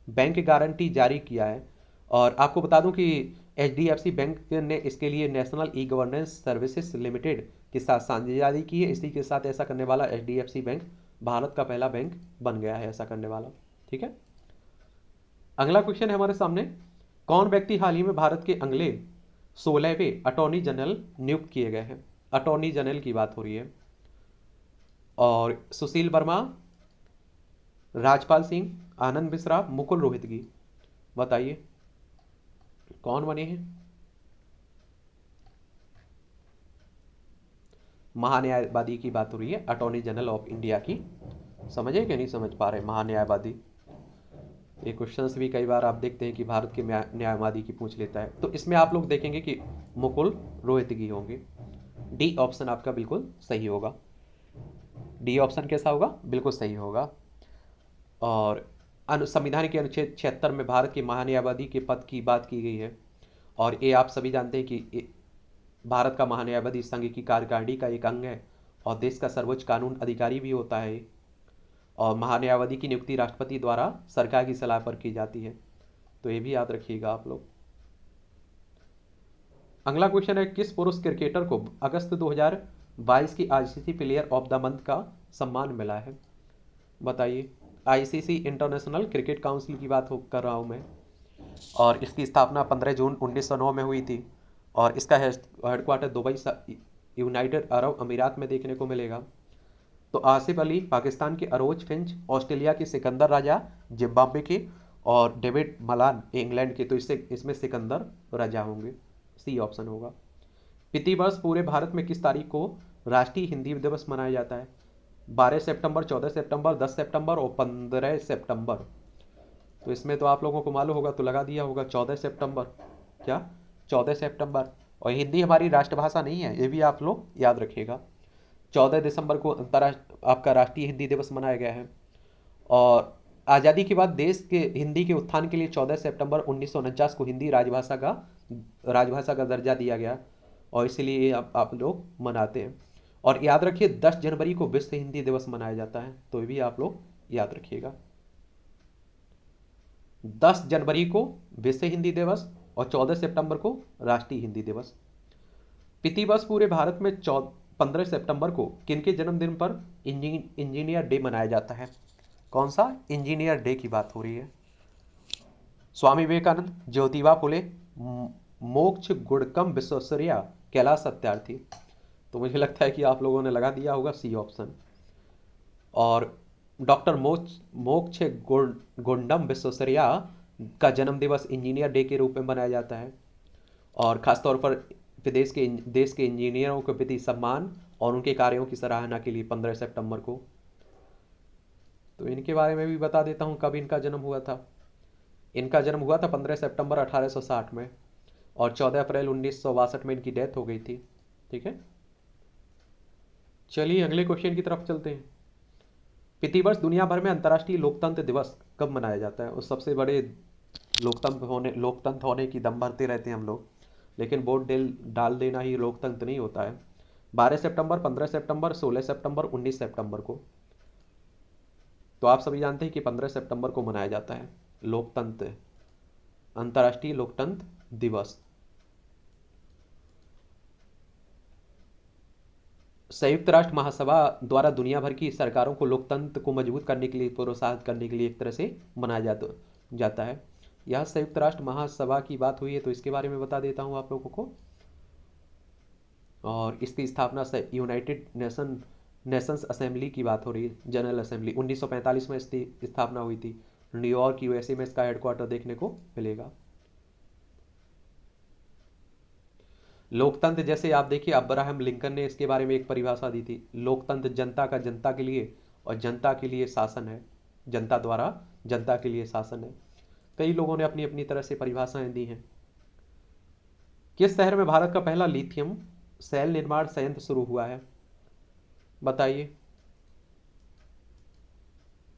बैंक गारंटी जारी किया है। और आपको बता दूं कि HDFC बैंक ने इसके लिए national e governance services limited के साथ साझेदारी की है। इसी के साथ ऐसा करने वाला HDFC बैंक भारत का पहला बैंक बन गया है ऐसा करने वाला। ठीक है। अगला क्वेश्चन है हमारे सामने, कौन व्यक्ति हाल ही में भारत के अगले 16वें अटॉर्नी जनरल नियुक्त किए गए हैं? अटॉर्नी जनरल की बात हो रही है। और सुशील वर्मा, राजपाल सिंह, आनंद मिश्रा, मुकुल रोहतगी, बताइए कौन बने हैं? महान्यायवादी की बात हो रही है, अटॉर्नी जनरल ऑफ इंडिया की। समझे कि नहीं समझ पा रहे? महान्यायवादी, ये क्वेश्चंस भी कई बार आप देखते हैं कि भारत के न्यायवादी की पूछ लेता है, तो इसमें आप लोग देखेंगे कि मुकुल रोहतगी होंगे। डी ऑप्शन आपका बिल्कुल सही होगा। डी ऑप्शन कैसा होगा? बिल्कुल सही होगा। और संविधान के अनुच्छेद 76 में भारत के महान्यायवादी के पद की बात की गई है। और ये आप सभी जानते हैं कि भारत का महान्यायवादी संघ की कार्यकारिणी का एक अंग है और देश का सर्वोच्च कानून अधिकारी भी होता है। और महान्यायवादी की नियुक्ति राष्ट्रपति द्वारा सरकार की सलाह पर की जाती है, तो ये भी याद रखिएगा आप लोग। अगला क्वेश्चन है, किस पुरुष क्रिकेटर को अगस्त 2022 की ICC player of the month का सम्मान मिला है? बताइए। आईसीसी इंटरनेशनल क्रिकेट काउंसिल की बात कर रहा हूँ मैं, और इसकी स्थापना 15 जून 1909 में हुई थी। और इसका हेडक्वार्टर दुबई यूनाइटेड अरब अमीरात में देखने को मिलेगा। तो आसिफ अली पाकिस्तान के अरोज फिंच, ऑस्ट्रेलिया के सिकंदर राजा जिम्बाब्वे के, और डेविड मलान इंग्लैंड के। तो इसमें सिकंदर राजा होंगे, सी ऑप्शन होगा। प्रतिवर्ष पूरे भारत में किस तारीख को राष्ट्रीय हिंदी दिवस मनाया जाता है? 12 सितंबर, 14 सितंबर, 10 सितंबर और 15 सितंबर। तो इसमें तो आप लोगों को मालूम होगा, तो लगा दिया होगा 14 सितंबर। क्या? 14 सितंबर। और हिंदी हमारी राष्ट्रभाषा नहीं है, ये भी आप लोग याद रखिएगा। 14 दिसंबर को आपका राष्ट्रीय हिंदी दिवस मनाया गया है। और आज़ादी के बाद देश के हिंदी के उत्थान के लिए 14 सितंबर 1949 को हिंदी राजभाषा का दर्जा दिया गया, और इसीलिए आप लोग मनाते हैं। और याद रखिए 10 जनवरी को विश्व हिंदी दिवस मनाया जाता है, तो ये भी आप लोग याद रखिएगा। 10 जनवरी को विश्व हिंदी दिवस और 14 सितंबर को राष्ट्रीय हिंदी दिवस। प्रतिवर्ष पूरे भारत में 15 सितंबर को किनके जन्मदिन पर इंजीनियर डे मनाया जाता है? कौन सा? इंजीनियर डे की बात हो रही है। स्वामी विवेकानंद, ज्योतिबा फुले, मोक्ष गुड़कम विश्वेश्वरैया, कैलाश सत्यार्थी। तो मुझे लगता है कि आप लोगों ने लगा दिया होगा सी ऑप्शन। और डॉक्टर मोक्ष गुंडम विश्वेश्वरैया का जन्म दिवस इंजीनियर डे के रूप में मनाया जाता है। और ख़ासतौर पर देश के इंजीनियरों के प्रति सम्मान और उनके कार्यों की सराहना के लिए 15 सितंबर को। तो इनके बारे में भी बता देता हूँ, कब इनका जन्म हुआ था। इनका जन्म हुआ था 15 सितंबर 1860 में, और 14 अप्रैल 1962 में इनकी डेथ हो गई थी। ठीक है, चलिए अगले क्वेश्चन की तरफ चलते हैं। प्रतिवर्ष दुनिया भर में अंतर्राष्ट्रीय लोकतंत्र दिवस कब मनाया जाता है? और सबसे बड़े लोकतंत्र होने की दम भरते रहते हैं हम लोग, लेकिन वोट डाल देना ही लोकतंत्र नहीं होता है। 12 सितंबर, 15 सितंबर, 16 सितंबर, 19 सितंबर को। तो आप सभी जानते हैं कि 15 सितंबर को मनाया जाता है लोकतंत्र, अंतर्राष्ट्रीय लोकतंत्र दिवस। संयुक्त राष्ट्र महासभा द्वारा दुनिया भर की सरकारों को लोकतंत्र को मजबूत करने के लिए, प्रोत्साहित करने के लिए एक तरह से मनाया जाता है। यह संयुक्त राष्ट्र महासभा की बात हुई है, तो इसके बारे में बता देता हूँ आप लोगों को। और इसकी स्थापना से यूनाइटेड नेशंस असेंबली की बात हो रही है, जनरल असेंबली 1945 में इसकी स्थापना हुई थी। न्यूयॉर्क यूएसए में इसका हेडक्वार्टर देखने को मिलेगा। लोकतंत्र जैसे आप देखिए अब्राहम लिंकन ने इसके बारे में एक परिभाषा दी थी, लोकतंत्र जनता का जनता के लिए और जनता के लिए शासन है, जनता द्वारा जनता के लिए शासन है। कई लोगों ने अपनी अपनी तरह से परिभाषाएं दी हैं। किस शहर में भारत का पहला लिथियम सेल निर्माण संयंत्र शुरू हुआ है? बताइए।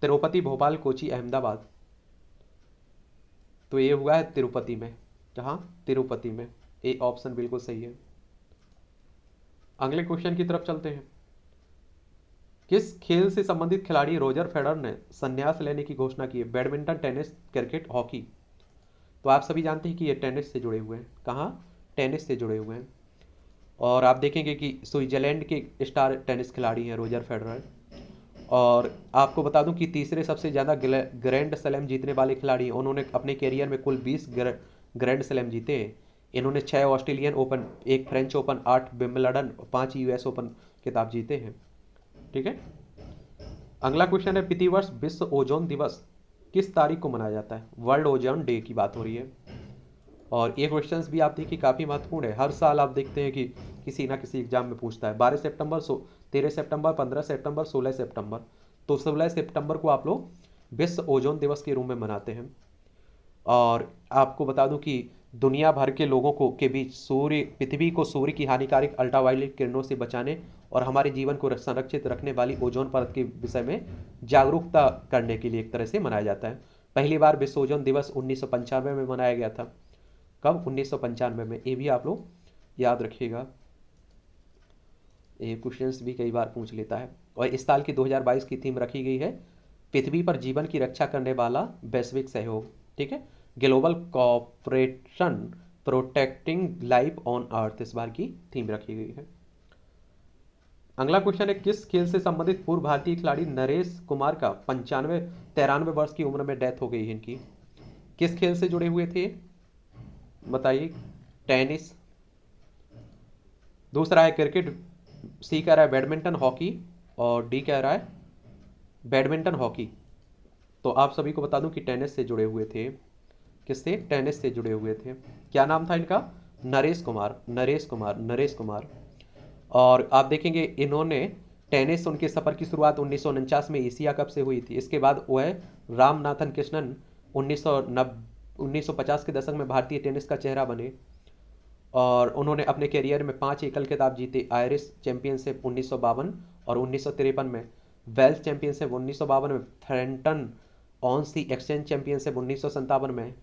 तिरुपति, भोपाल, कोची, अहमदाबाद। तो ये हुआ है तिरुपति में। कहाँ? तिरुपति में। ए ऑप्शन बिल्कुल सही है। अगले क्वेश्चन की तरफ चलते हैं। किस खेल से संबंधित खिलाड़ी रोजर फेडरर ने संन्यास लेने की घोषणा की है? Badminton, tennis, cricket, hockey. तो आप सभी जानते हैं कि ये टेनिस से जुड़े हुए हैं। कहाँ? टेनिस से जुड़े हुए हैं। और आप देखेंगे कि स्विट्जरलैंड के स्टार टेनिस खिलाड़ी हैं रोजर फेडरर। और आपको बता दूं कि तीसरे सबसे ज़्यादा ग्रैंड स्लैम जीतने वाले खिलाड़ी, उन्होंने अपने कैरियर में कुल 20 ग्रैंड स्लैम जीते हैं। इन्होंने 6 Australian open, 1 French open, 8 Wimbledon, 5 US open खिताब जीते हैं। ठीक है। अगला क्वेश्चन है, प्रतिवर्ष विश्व ओजोन दिवस किस तारीख को मनाया जाता है? वर्ल्ड ओजोन डे की बात हो रही है। और ये क्वेश्चंस भी आप देखिए काफ़ी महत्वपूर्ण है, हर साल आप देखते हैं कि किसी ना किसी एग्जाम में पूछता है। 12 सितंबर, 13 सितंबर, 15 सितंबर, 16 सितंबर। तो 16 सितंबर को आप लोग विश्व ओजोन दिवस के रूप में मनाते हैं। और आपको बता दूं कि दुनिया भर के लोगों को के बीच पृथ्वी को सूर्य की हानिकारक अल्ट्रावायलेट किरणों से बचाने और हमारे जीवन को संरक्षित रखने वाली ओजोन परत के विषय में जागरूकता करने के लिए एक तरह से मनाया जाता है। पहली बार विश्व ओजोन दिवस 1995 में मनाया गया था। कब? 1995 में। ये भी आप लोग याद रखिएगा, ये क्वेश्चंस भी कई बार पूछ लेता है। और इस साल की 2022 की थीम रखी गई है, पृथ्वी पर जीवन की रक्षा करने वाला वैश्विक सहयोग। ठीक है, global cooperation protecting life on earth इस बार की थीम रखी गई है। अगला क्वेश्चन है, किस खेल से संबंधित पूर्व भारतीय खिलाड़ी नरेश कुमार का 93 वर्ष की उम्र में डेथ हो गई है इनकी? किस खेल से जुड़े हुए थे बताइए? टेनिस। दूसरा है क्रिकेट, सी कह रहा है बैडमिंटन, हॉकी, और डी कह रहा है बैडमिंटन, हॉकी। तो आप सभी को बता दूं कि टेनिस से जुड़े हुए थे। किससे? टेनिस से जुड़े हुए थे। क्या नाम था इनका? नरेश कुमार, नरेश कुमार, नरेश कुमार। और आप देखेंगे इन्होंने टेनिस, उनके सफ़र की शुरुआत 1949 में एशिया कप से हुई थी। इसके बाद वह रामनाथन कृष्णन 1950 के दशक में भारतीय टेनिस का चेहरा बने। और उन्होंने अपने करियर में 5 एकल खिताब जीते, आयरिश चैंपियनशिप 1952 और 1953 में, वेल्स चैंपियनशिप 1952 में, फ्रेंटन ऑन सी एक्सचेंज चैंपियनशिप 1957 में।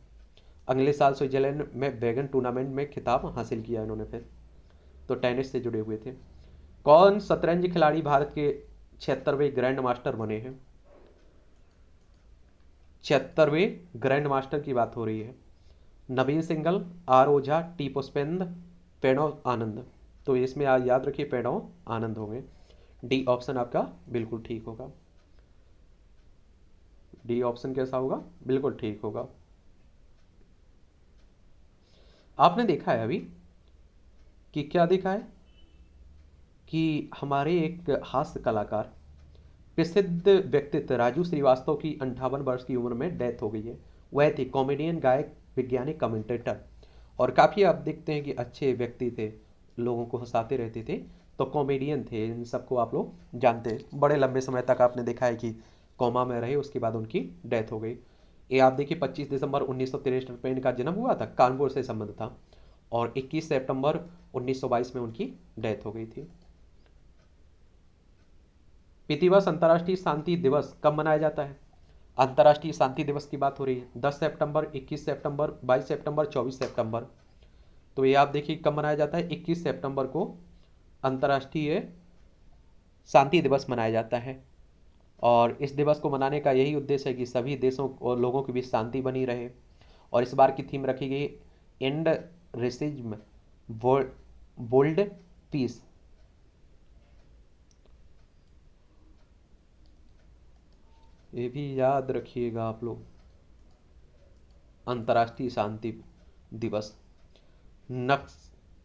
अगले साल स्विट्जरलैंड में वेगन टूर्नामेंट में खिताब हासिल किया इन्होंने फिर। तो टेनिस से जुड़े हुए थे। कौन शतरंज खिलाड़ी भारत के 76वें ग्रैंड मास्टर बने हैं? 76वें ग्रैंड मास्टर की बात हो रही है। Naveen Singal, R Ojha, T Pushpendra, Pranav Anand. तो इसमें याद रखिए प्रणव आनंद होंगे। डी ऑप्शन आपका बिल्कुल ठीक होगा। डी ऑप्शन कैसा होगा? बिल्कुल ठीक होगा। आपने देखा है अभी कि क्या देखा है कि हमारे एक हास्य कलाकार, प्रसिद्ध व्यक्तित्व राजू श्रीवास्तव की 58 वर्ष की उम्र में डेथ हो गई है। वह थे कॉमेडियन, गायक, वैज्ञानिक, कमेंटेटर, और काफ़ी आप देखते हैं कि अच्छे व्यक्ति थे, लोगों को हंसाते रहते थे। तो कॉमेडियन थे, इन सबको आप लोग जानते हैं। बड़े लंबे समय तक आपने देखा है कि कोमा में रहे, उसके बाद उनकी डेथ हो गई। ये आप देखिए 25 दिसंबर 1963 में इनका जन्म हुआ था, कानपुर से संबंध था, और 21 सितंबर 1922 में उनकी डेथ हो गई थी। प्रतिवर्ष अंतर्राष्ट्रीय शांति दिवस कब मनाया जाता है? अंतर्राष्ट्रीय शांति दिवस की बात हो रही है। 10 सितंबर, 21 सितंबर, 22 सितंबर, 24 सितंबर। तो ये आप देखिए कब मनाया जाता है? 21 सितंबर को अंतर्राष्ट्रीय शांति दिवस मनाया जाता है। और इस दिवस को मनाने का यही उद्देश्य है कि सभी देशों और लोगों के बीच शांति बनी रहे। और इस बार की थीम रखी गई एंड रेसिज्म, बोल्ड पीस। ये भी याद रखिएगा आप लोग। अंतर्राष्ट्रीय शांति दिवस,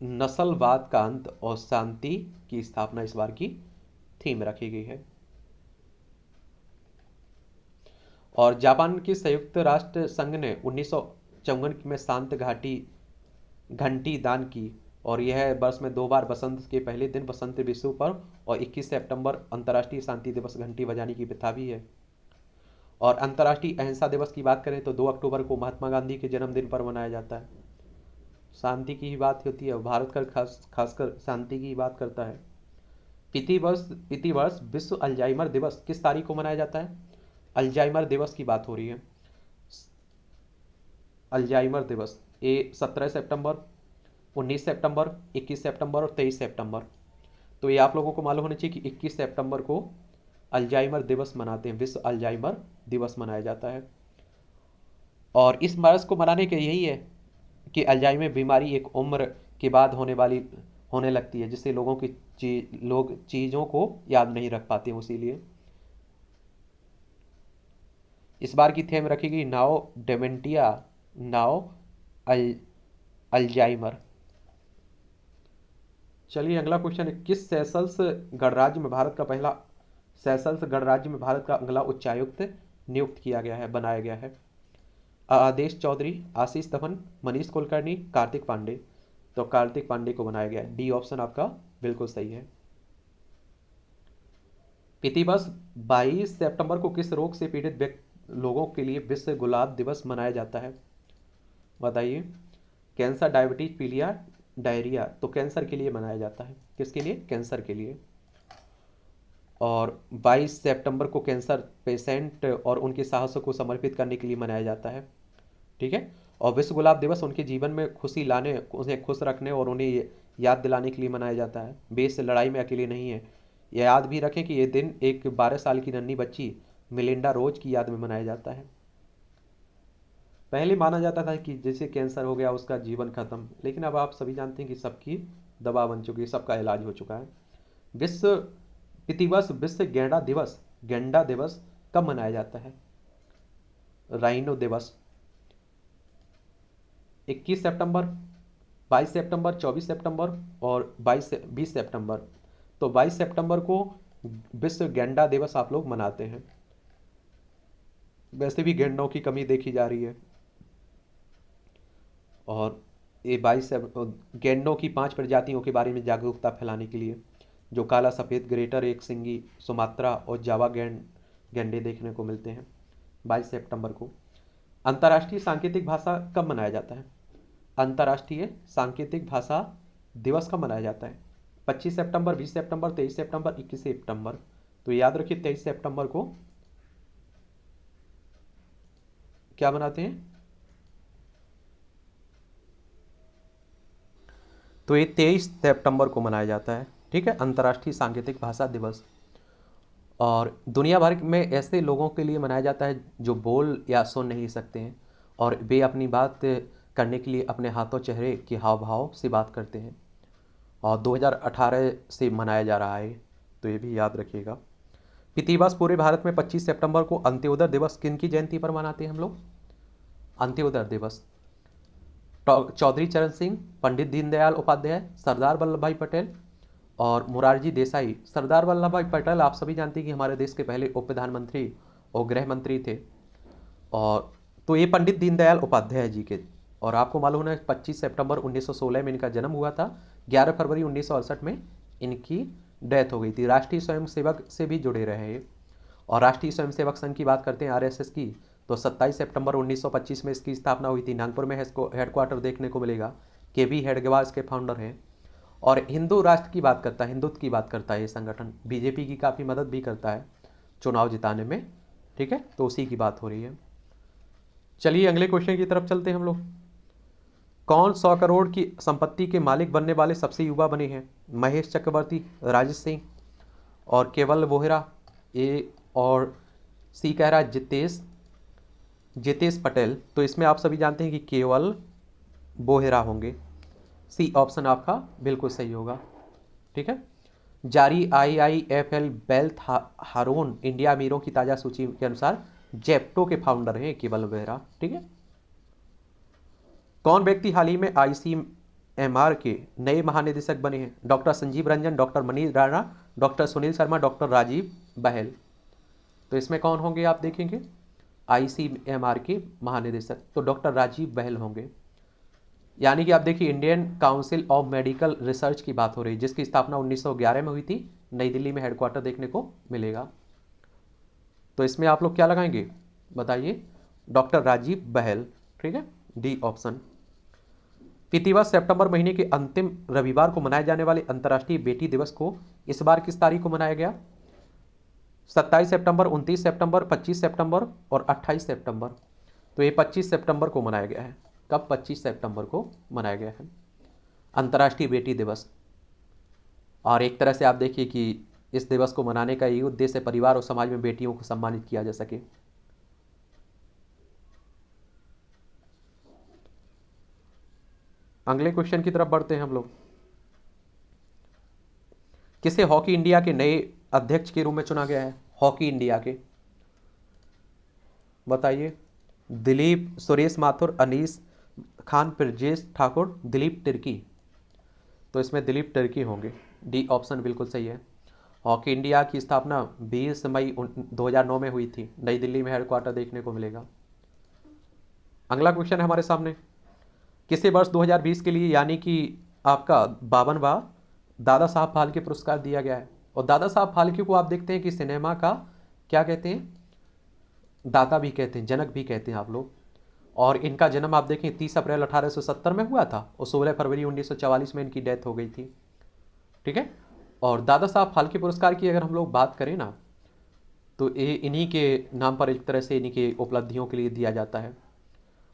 नस्लवाद का अंत और शांति की स्थापना इस बार की थीम रखी गई है। और जापान की संयुक्त राष्ट्र संघ ने 1954 में शांत घंटी दान की। और यह वर्ष में 2 बार बसंत के पहले दिन बसंत विश्व पर्व और 21 सितंबर अंतर्राष्ट्रीय शांति दिवस घंटी बजाने की प्रथा भी है। और अंतर्राष्ट्रीय अहिंसा दिवस की बात करें तो 2 अक्टूबर को महात्मा गांधी के जन्मदिन पर मनाया जाता है। शांति की ही बात होती है, भारत का खासकर शांति की बात करता है। प्रतिवर्ष विश्व अल्जाइमर दिवस किस तारीख को मनाया जाता है? अल्जाइमर दिवस की बात हो रही है। अल्जाइमर दिवस ये 17 सितंबर, 19 सितंबर, 21 सितंबर और 23 सितंबर। तो ये आप लोगों को मालूम होना चाहिए कि 21 सितंबर को अल्जाइमर दिवस मनाते हैं, विश्व अल्जाइमर दिवस मनाया जाता है। और इस मर्ज को मनाने का यही है कि अल्जाइमर बीमारी एक उम्र के बाद होने लगती है, जिससे लोग चीज़ों को याद नहीं रख पाते हैं, इसीलिए इस बार की थीम रखेगी नाउ डेमेंटिया, नाउ अल अल्जाइमर। चलिए अगला क्वेश्चन है, किस सेशल्स गणराज्य में भारत का पहला सेशल्स गणराज्य में भारत का अगला उच्चायुक्त नियुक्त किया गया है, बनाया गया है? आदेश चौधरी, आशीष धवन, मनीष कुलकर्णी, कार्तिक पांडे। तो कार्तिक पांडे को बनाया गया है। डी ऑप्शन आपका बिल्कुल सही है। प्रतिवर्ष 22 सितंबर को किस रोग से पीड़ित लोगों के लिए विश्व गुलाब दिवस मनाया जाता है? बताइए। कैंसर, डायबिटीज, पीलिया, डायरिया। तो कैंसर के लिए मनाया जाता है। किसके लिए? कैंसर के लिए। और 22 सितंबर को कैंसर पेशेंट और उनके साहसों को समर्पित करने के लिए मनाया जाता है। ठीक है। और विश्व गुलाब दिवस उनके जीवन में खुशी लाने, उन्हें खुश रखने और उन्हें याद दिलाने के लिए मनाया जाता है। वे इस लड़ाई में अकेले नहीं है। यह याद भी रखें कि यह दिन एक 12 साल की नन्ही बच्ची मिलिंडा रोज की याद में मनाया जाता है। पहले माना जाता था कि जैसे कैंसर हो गया उसका जीवन खत्म, लेकिन अब आप सभी जानते हैं कि सबकी दवा बन चुकी है, सबका इलाज हो चुका है। विश्व प्रतिवर्ष विश्व गेंडा दिवस कब मनाया जाता है? राइनो दिवस 21 सितंबर, 22 सितंबर, 24 सितंबर और 20 सितंबर। तो 22 सितंबर को विश्व गेंडा दिवस आप लोग मनाते हैं। वैसे भी गेंडों की कमी देखी जा रही है, और ये 22 गेंडों की 5 प्रजातियों के बारे में जागरूकता फैलाने के लिए, जो काला, सफ़ेद, ग्रेटर, एक सिंगी, सुमात्रा और जावा गेंडे देखने को मिलते हैं। 22 सितंबर को। अंतर्राष्ट्रीय सांकेतिक भाषा कब मनाया जाता है? अंतर्राष्ट्रीय सांकेतिक भाषा दिवस कब मनाया जाता है? 25 सितंबर, 20 सितंबर, 23 सितंबर, 21 सितंबर। तो याद रखिए 23 सितंबर को क्या मनाते हैं? तो ये 23 सितंबर को मनाया जाता है। ठीक है, अंतर्राष्ट्रीय सांकेतिक भाषा दिवस। और दुनिया भर में ऐसे लोगों के लिए मनाया जाता है जो बोल या सुन नहीं सकते हैं, और वे अपनी बात करने के लिए अपने हाथों, चेहरे के हाव भाव से बात करते हैं। और 2018 से मनाया जा रहा है, तो ये भी याद रखिएगा। प्रतिवर्ष पूरे भारत में 25 सितंबर को अंत्योदय दिवस किन की जयंती पर मनाते हैं हम लोग? अंत्योदय दिवस चौधरी चरण सिंह, पंडित दीनदयाल उपाध्याय, सरदार वल्लभ भाई पटेल और मुरारजी देसाई। सरदार वल्लभ भाई पटेल आप सभी जानते हैं कि हमारे देश के पहले उप प्रधानमंत्री और गृह मंत्री थे। और तो ये पंडित दीनदयाल उपाध्याय जी के, और आपको मालूम है 25 सितंबर 1916 में इनका जन्म हुआ था। 11 फरवरी 1968 में इनकी डेथ हो गई थी। राष्ट्रीय स्वयंसेवक से भी जुड़े रहे ये। और राष्ट्रीय स्वयंसेवक संघ की बात करते हैं, आरएसएस की, तो 27 सितंबर 1925 में इसकी स्थापना हुई थी। नागपुर में हेडक्वार्टर देखने को मिलेगा। केबी हेडगेवार इसके फाउंडर हैं। और हिंदू राष्ट्र की बात करता है, हिंदुत्व की बात करता है ये संगठन। बीजेपी की काफ़ी मदद भी करता है चुनाव जिताने में। ठीक है, तो उसी की बात हो रही है। चलिए अगले क्वेश्चन की तरफ चलते हैं हम लोग। कौन 100 करोड़ की संपत्ति के मालिक बनने वाले सबसे युवा बने हैं? महेश चक्रवर्ती, राजेश सिंह और केवल वोहरा। ए और सी कह रहा है जितेश पटेल। तो इसमें आप सभी जानते हैं कि केवल बोहेरा होंगे। सी ऑप्शन आपका बिल्कुल सही होगा। ठीक है। जारी IIFL वेल्थ हारून इंडिया अमीरों की ताज़ा सूची के अनुसार जेप्टो के फाउंडर हैं केवल बोहेरा। ठीक है। कौन व्यक्ति हाल ही में ICMR के नए महानिदेशक बने हैं? Doctor Sanjeev Ranjan, doctor Manish Rana, doctor Sunil Sharma, doctor Rajiv Bahl. तो इसमें कौन होंगे आप देखेंगे? ICMR के महानिदेशक तो डॉक्टर राजीव बहल होंगे। यानी कि आप देखिए Indian council of medical research की बात हो रही है, जिसकी स्थापना 1911 में हुई थी। नई दिल्ली में हेडक्वार्टर देखने को मिलेगा। तो इसमें आप लोग क्या लगाएंगे बताइए? डॉक्टर राजीव बहल। ठीक है, डी ऑप्शन। प्रतिवर्ष सितंबर महीने के अंतिम रविवार को मनाए जाने वाले अंतर्राष्ट्रीय बेटी दिवस को इस बार किस तारीख को मनाया गया? 27 सितंबर, 29 सितंबर, 25 सितंबर और 28 सितंबर। तो ये 25 सितंबर को मनाया गया है। कब? 25 सितंबर को मनाया गया है अंतर्राष्ट्रीय बेटी दिवस। और एक तरह से आप देखिए कि इस दिवस को मनाने का ये उद्देश्य परिवार और समाज में बेटियों को सम्मानित किया जा सके। अगले क्वेश्चन की तरफ बढ़ते हैं हम लोग। किसे हॉकी इंडिया के नए अध्यक्ष के रूप में चुना गया है? हॉकी इंडिया के बताइए। दिलीप, सुरेश माथुर, अनीस खान, ब्रजेश ठाकुर, दिलीप तिर्की। तो इसमें दिलीप तिर्की होंगे। डी ऑप्शन बिल्कुल सही है। हॉकी इंडिया की स्थापना 20 मई 2009 में हुई थी। नई दिल्ली में हेडक्वार्टर देखने को मिलेगा। अगला क्वेश्चन है हमारे सामने, किसे वर्ष 2020 के लिए यानी कि आपका 52वां दादा साहब फाल्के पुरस्कार दिया गया है? और दादा साहब फाल्के को आप देखते हैं कि सिनेमा का क्या कहते हैं, दाता भी कहते हैं, जनक भी कहते हैं आप लोग। और इनका जन्म आप देखें 30 अप्रैल 1870 में हुआ था और 16 फरवरी 1944 में इनकी डेथ हो गई थी। ठीक है। और दादा साहब फाल्के पुरस्कार की अगर हम लोग बात करें ना, तो ये इन्हीं के नाम पर एक तरह से इन्हीं के उपलब्धियों के लिए दिया जाता है।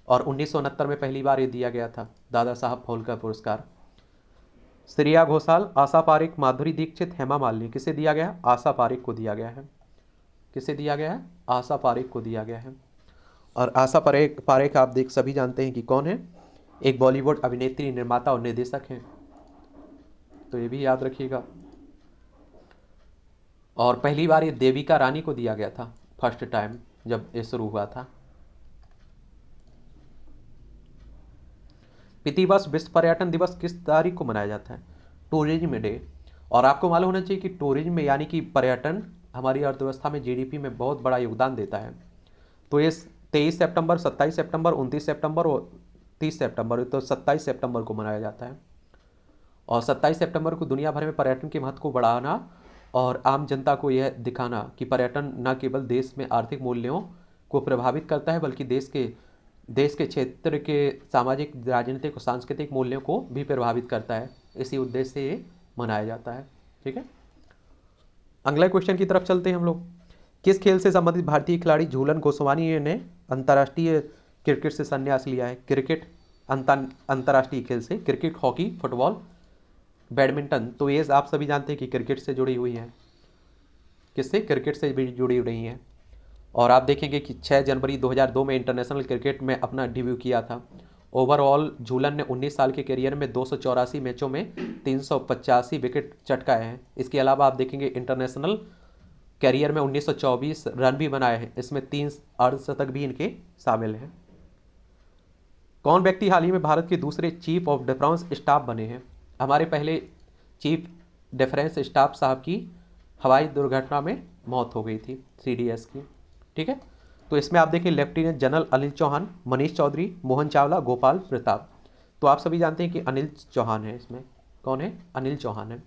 और 1969 में पहली बार ये दिया गया था दादा साहब फाल्के पुरस्कार। श्रेया घोषाल, आशा पारेख, माधुरी दीक्षित, हेमा मालिनी, किसे दिया गया? आशा पारेख को दिया गया है। किसे दिया गया है? आशा पारेख को दिया गया है। और आशा पारेख आप देख सभी जानते हैं कि कौन है, एक बॉलीवुड अभिनेत्री, निर्माता और निर्देशक हैं। तो ये भी याद रखिएगा। और पहली बार ये देविका रानी को दिया गया था, फर्स्ट टाइम जब ये शुरू हुआ था। प्रतिवर्ष विश्व पर्यटन दिवस किस तारीख को मनाया जाता है? Tourism day. और आपको मालूम होना चाहिए कि टूरिज्म यानी कि पर्यटन हमारी अर्थव्यवस्था में, जीडीपी में बहुत बड़ा योगदान देता है। तो ये 23 सितंबर, 27 सितंबर, 29 सितंबर और 30 सितंबर, तो 27 सितंबर को मनाया जाता है। और 27 सितंबर को दुनिया भर में पर्यटन के महत्व को बढ़ाना और आम जनता को यह दिखाना कि पर्यटन न केवल देश में आर्थिक मूल्यों को प्रभावित करता है, बल्कि देश के क्षेत्र के सामाजिक, राजनीतिक और सांस्कृतिक मूल्यों को भी प्रभावित करता है। इसी उद्देश्य से ये मनाया जाता है। ठीक है। अगले क्वेश्चन की तरफ चलते हैं हम लोग। किस खेल से संबंधित भारतीय खिलाड़ी झूलन गोस्वामी ने अंतर्राष्ट्रीय क्रिकेट से संन्यास लिया है? क्रिकेट अंतर्राष्ट्रीय खेल से, क्रिकेट, हॉकी, फुटबॉल, बैडमिंटन। तो ये आप सभी जानते हैं कि क्रिकेट से जुड़ी हुई हैं। किससे? क्रिकेट से भी जुड़ी रही हैं। और आप देखेंगे कि 6 जनवरी 2002 में इंटरनेशनल क्रिकेट में अपना डेब्यू किया था। ओवरऑल झूलन ने 19 साल के करियर में 284 मैचों में 385 विकेट चटकाए हैं। इसके अलावा आप देखेंगे इंटरनेशनल करियर में 1924 रन भी बनाए हैं। इसमें 3 अर्धशतक भी इनके शामिल हैं। कौन व्यक्ति हाल ही में भारत के दूसरे चीफ ऑफ डिफेंस स्टाफ बने हैं? हमारे पहले चीफ डिफेंस स्टाफ साहब की हवाई दुर्घटना में मौत हो गई थी, CDS की। ठीक है। तो इसमें आप देखिए लेफ्टिनेंट जनरल अनिल चौहान, मनीष चौधरी, मोहन चावला, गोपाल प्रताप। तो आप सभी जानते हैं कि अनिल चौहान है। इसमें कौन है? अनिल चौहान है।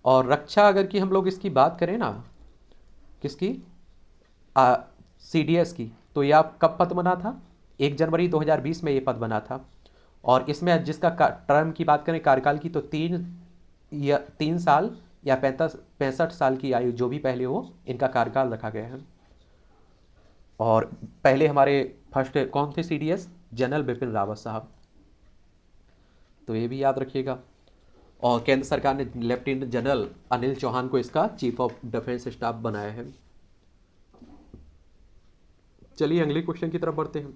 और रक्षा अगर की हम लोग इसकी बात करें ना, किसकी? CDS की, तो यह कब पद बना था? 1 जनवरी 2020 में ये पद बना था। और इसमें जिसका टर्म की बात करें, कार्यकाल की, तो 3 साल या 65 साल की आयु जो भी पहले हो, इनका कार्यकाल रखा गया है। और पहले हमारे फर्स्ट कौन थे CDS? जनरल बिपिन रावत साहब। तो ये भी याद रखिएगा। और केंद्र सरकार ने लेफ्टिनेंट जनरल अनिल चौहान को इसका चीफ ऑफ डिफेंस स्टाफ बनाया है। चलिए अगले क्वेश्चन की तरफ बढ़ते हैं।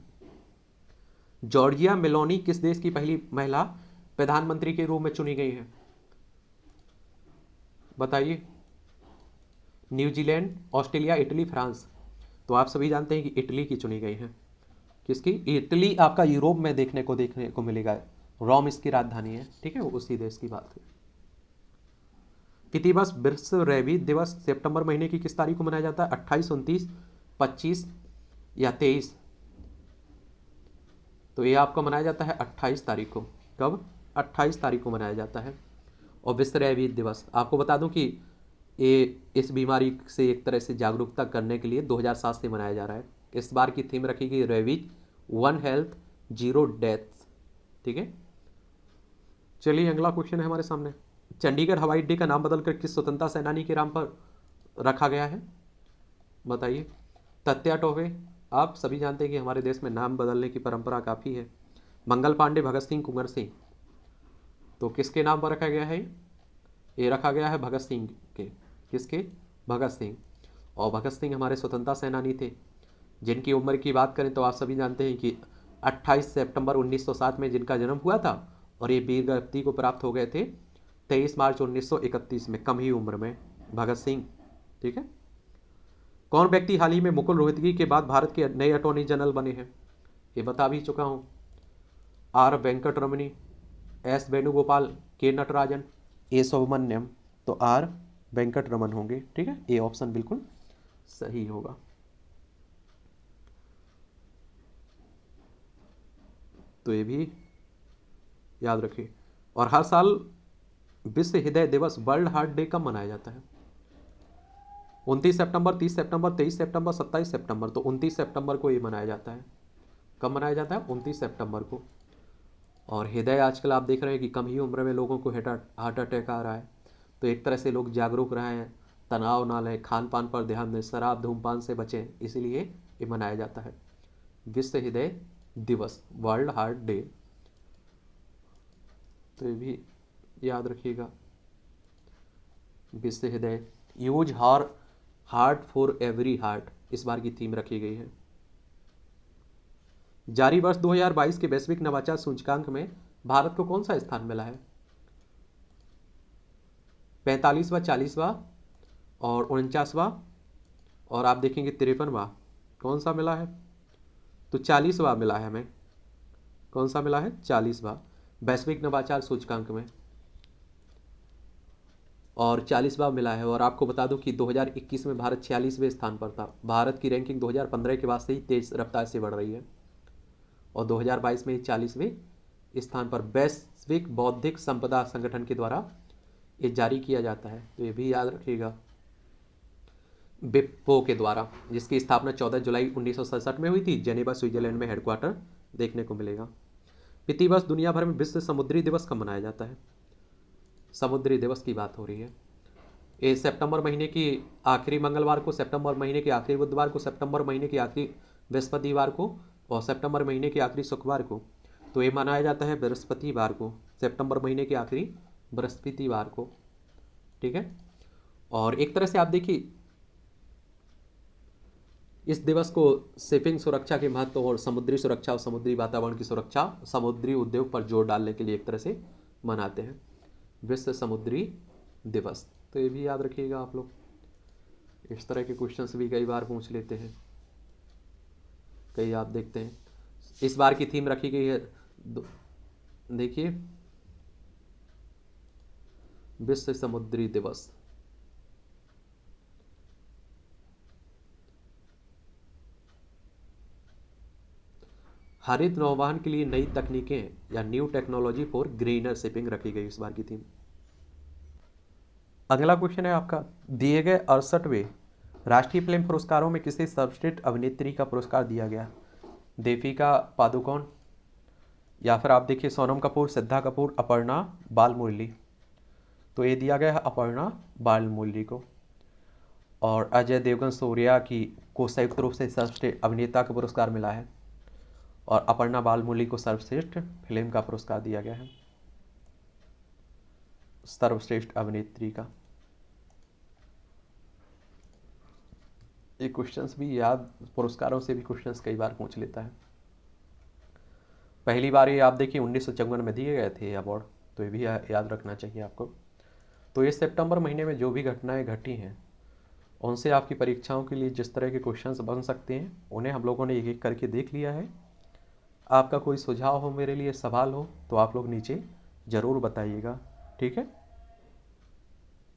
जॉर्जिया मेलोनी किस देश की पहली महिला प्रधानमंत्री के रूप में चुनी गई है? बताइए। New Zealand, Australia, Italy, France. तो आप सभी जानते हैं कि इटली की चुनी गई है। किसकी? इटली आपका यूरोप में देखने को मिलेगा। रोम इसकी राजधानी है। ठीक है, उसी देश की बात है। प्रतिवर्ष विश्व रेबीज दिवस सितंबर महीने की किस तारीख को मनाया जाता है? 28, 29, 25 या 23? तो ये आपको मनाया जाता है 28 तारीख को। कब? 28 तारीख को मनाया जाता है। और विश्व रेबीज दिवस आपको बता दूं कि ये इस बीमारी से एक तरह से जागरूकता करने के लिए 2007 से मनाया जा रहा है। इस बार की थीम रखी गई रेबीज 1 हेल्थ 0 डेथ्स। ठीक है। चलिए अगला क्वेश्चन है हमारे सामने। चंडीगढ़ हवाई अड्डे का नाम बदलकर किस स्वतंत्रता सेनानी के नाम पर रखा गया है? बताइए। तत्या टोपे। आप सभी जानते हैं कि हमारे देश में नाम बदलने की परंपरा काफ़ी है। मंगल पांडे, भगत सिंह, कुंवर सिंह। तो किसके नाम पर रखा गया है? ये रखा गया है भगत सिंह के। किसके? भगत सिंह। और भगत सिंह हमारे स्वतंत्रता सेनानी थे, जिनकी उम्र की बात करें तो आप सभी जानते हैं कि 28 सितंबर 1907 में जिनका जन्म हुआ था, और ये वीर गति को प्राप्त हो गए थे 23 मार्च 1931 में, कम ही उम्र में, भगत सिंह। ठीक है। कौन व्यक्ति हाल ही में मुकुल रोहतगी के बाद भारत के नए अटॉर्नी जनरल बने हैं? ये बता भी चुका हूँ। आर वेंकटरमणी, एस वेणुगोपाल, के नटराजन, ए सुब्रमण्यम। तो आर वेंकटरमन होंगे, ठीक है। ए ऑप्शन बिल्कुल सही होगा। तो ये भी याद रखिए। और हर साल विश्व हृदय दिवस, वर्ल्ड हार्ट डे कब मनाया जाता है? 29 सितंबर, 30 सितंबर, 23 सितंबर, 27 सितंबर। तो 29 सितंबर को ये मनाया जाता है। कब मनाया जाता है? 29 सितंबर को। और हृदय आजकल आप देख रहे हैं कि कम ही उम्र में लोगों को हार्ट अटैक आ रहा है। तो एक तरह से लोग जागरूक रहे हैं, तनाव ना लें, खान पान पर ध्यान दें, शराब धूमपान से बचें, इसीलिए ये मनाया जाता है विश्व हृदय दिवस, वर्ल्ड हार्ट डे। तो ये भी याद रखिएगा। विश्व हृदय, use heart for every heart, इस बार की थीम रखी गई है। जारी वर्ष 2022 के वैश्विक नवाचार सूचकांक में भारत को कौन सा स्थान मिला है? 45वां, 40वां और 49वां, और आप देखेंगे 53वां। कौन सा मिला है? तो 40वां मिला है हमें। कौन सा मिला है? 40वां वैश्विक नवाचार सूचकांक में, और 40वां मिला है। और आपको बता दूं कि 2021 में भारत 46वें स्थान पर था। भारत की रैंकिंग 2015 के बाद से ही तेज रफ्तार से बढ़ रही है, और 2022 में 40वें स्थान पर वैश्विक बौद्धिक संपदा संगठन के द्वारा ये जारी किया जाता है। तो ये भी याद रखिएगा, विप्पो के द्वारा, जिसकी स्थापना 14 जुलाई 1967 में हुई थी। जेनेवा स्विट्जरलैंड में हेडक्वार्टर देखने को मिलेगा। प्रतिवर्ष दुनिया भर में विश्व समुद्री दिवस कब मनाया जाता है? समुद्री दिवस की बात हो रही है। ये सितंबर महीने की आखिरी मंगलवार को, सितंबर महीने के आखिरी बुधवार को, सितंबर महीने के आखिरी बृहस्पतिवार को, और सितंबर महीने के आखिरी शुक्रवार को। तो ये मनाया जाता है बृहस्पतिवार को, सितंबर महीने के आखिरी बृहस्पतिवार को, ठीक है। और एक तरह से आप देखिए, इस दिवस को शिपिंग सुरक्षा के महत्व और समुद्री सुरक्षा और समुद्री वातावरण की सुरक्षा, समुद्री उद्योग पर जोर डालने के लिए एक तरह से मनाते हैं विश्व समुद्री दिवस। तो ये भी याद रखिएगा आप लोग। इस तरह के क्वेश्चंस भी कई बार पूछ लेते हैं, कई आप देखते हैं। इस बार की थीम रखी गई है, देखिए, विश्व समुद्री दिवस। हरित नौवहन के लिए नई तकनीकें या new technology for greener shipping रखी गई इस बार की थीम। अगला क्वेश्चन है आपका, दिए गए 68वें राष्ट्रीय फिल्म पुरस्कारों में किसे सर्वश्रेष्ठ अभिनेत्री का पुरस्कार दिया गया? दीपिका पादुकोण, या फिर आप देखिए सोनम कपूर, श्रद्धा कपूर, अपर्णा बालमुरली। तो ये दिया गया है अपर्णा बालमुरली को। और अजय देवगन सूर्या की को संयुक्त रूप से सर्वश्रेष्ठ अभिनेता का पुरस्कार मिला है, और अपर्णा बालमुरली को सर्वश्रेष्ठ फिल्म का पुरस्कार दिया गया है, सर्वश्रेष्ठ अभिनेत्री का। ये क्वेश्चंस भी याद, पुरस्कारों से भी क्वेश्चंस कई बार पूछ लेता है। पहली बार ये आप देखिए 1954 में दिए गए थे अवार्ड, तो ये भी याद रखना चाहिए आपको। तो ये सितंबर महीने में जो भी घटनाएं घटी हैं, उनसे आपकी परीक्षाओं के लिए जिस तरह के क्वेश्चंस बन सकते हैं, उन्हें हम लोगों ने एक एक करके देख लिया है। आपका कोई सुझाव हो, मेरे लिए सवाल हो, तो आप लोग नीचे ज़रूर बताइएगा, ठीक है।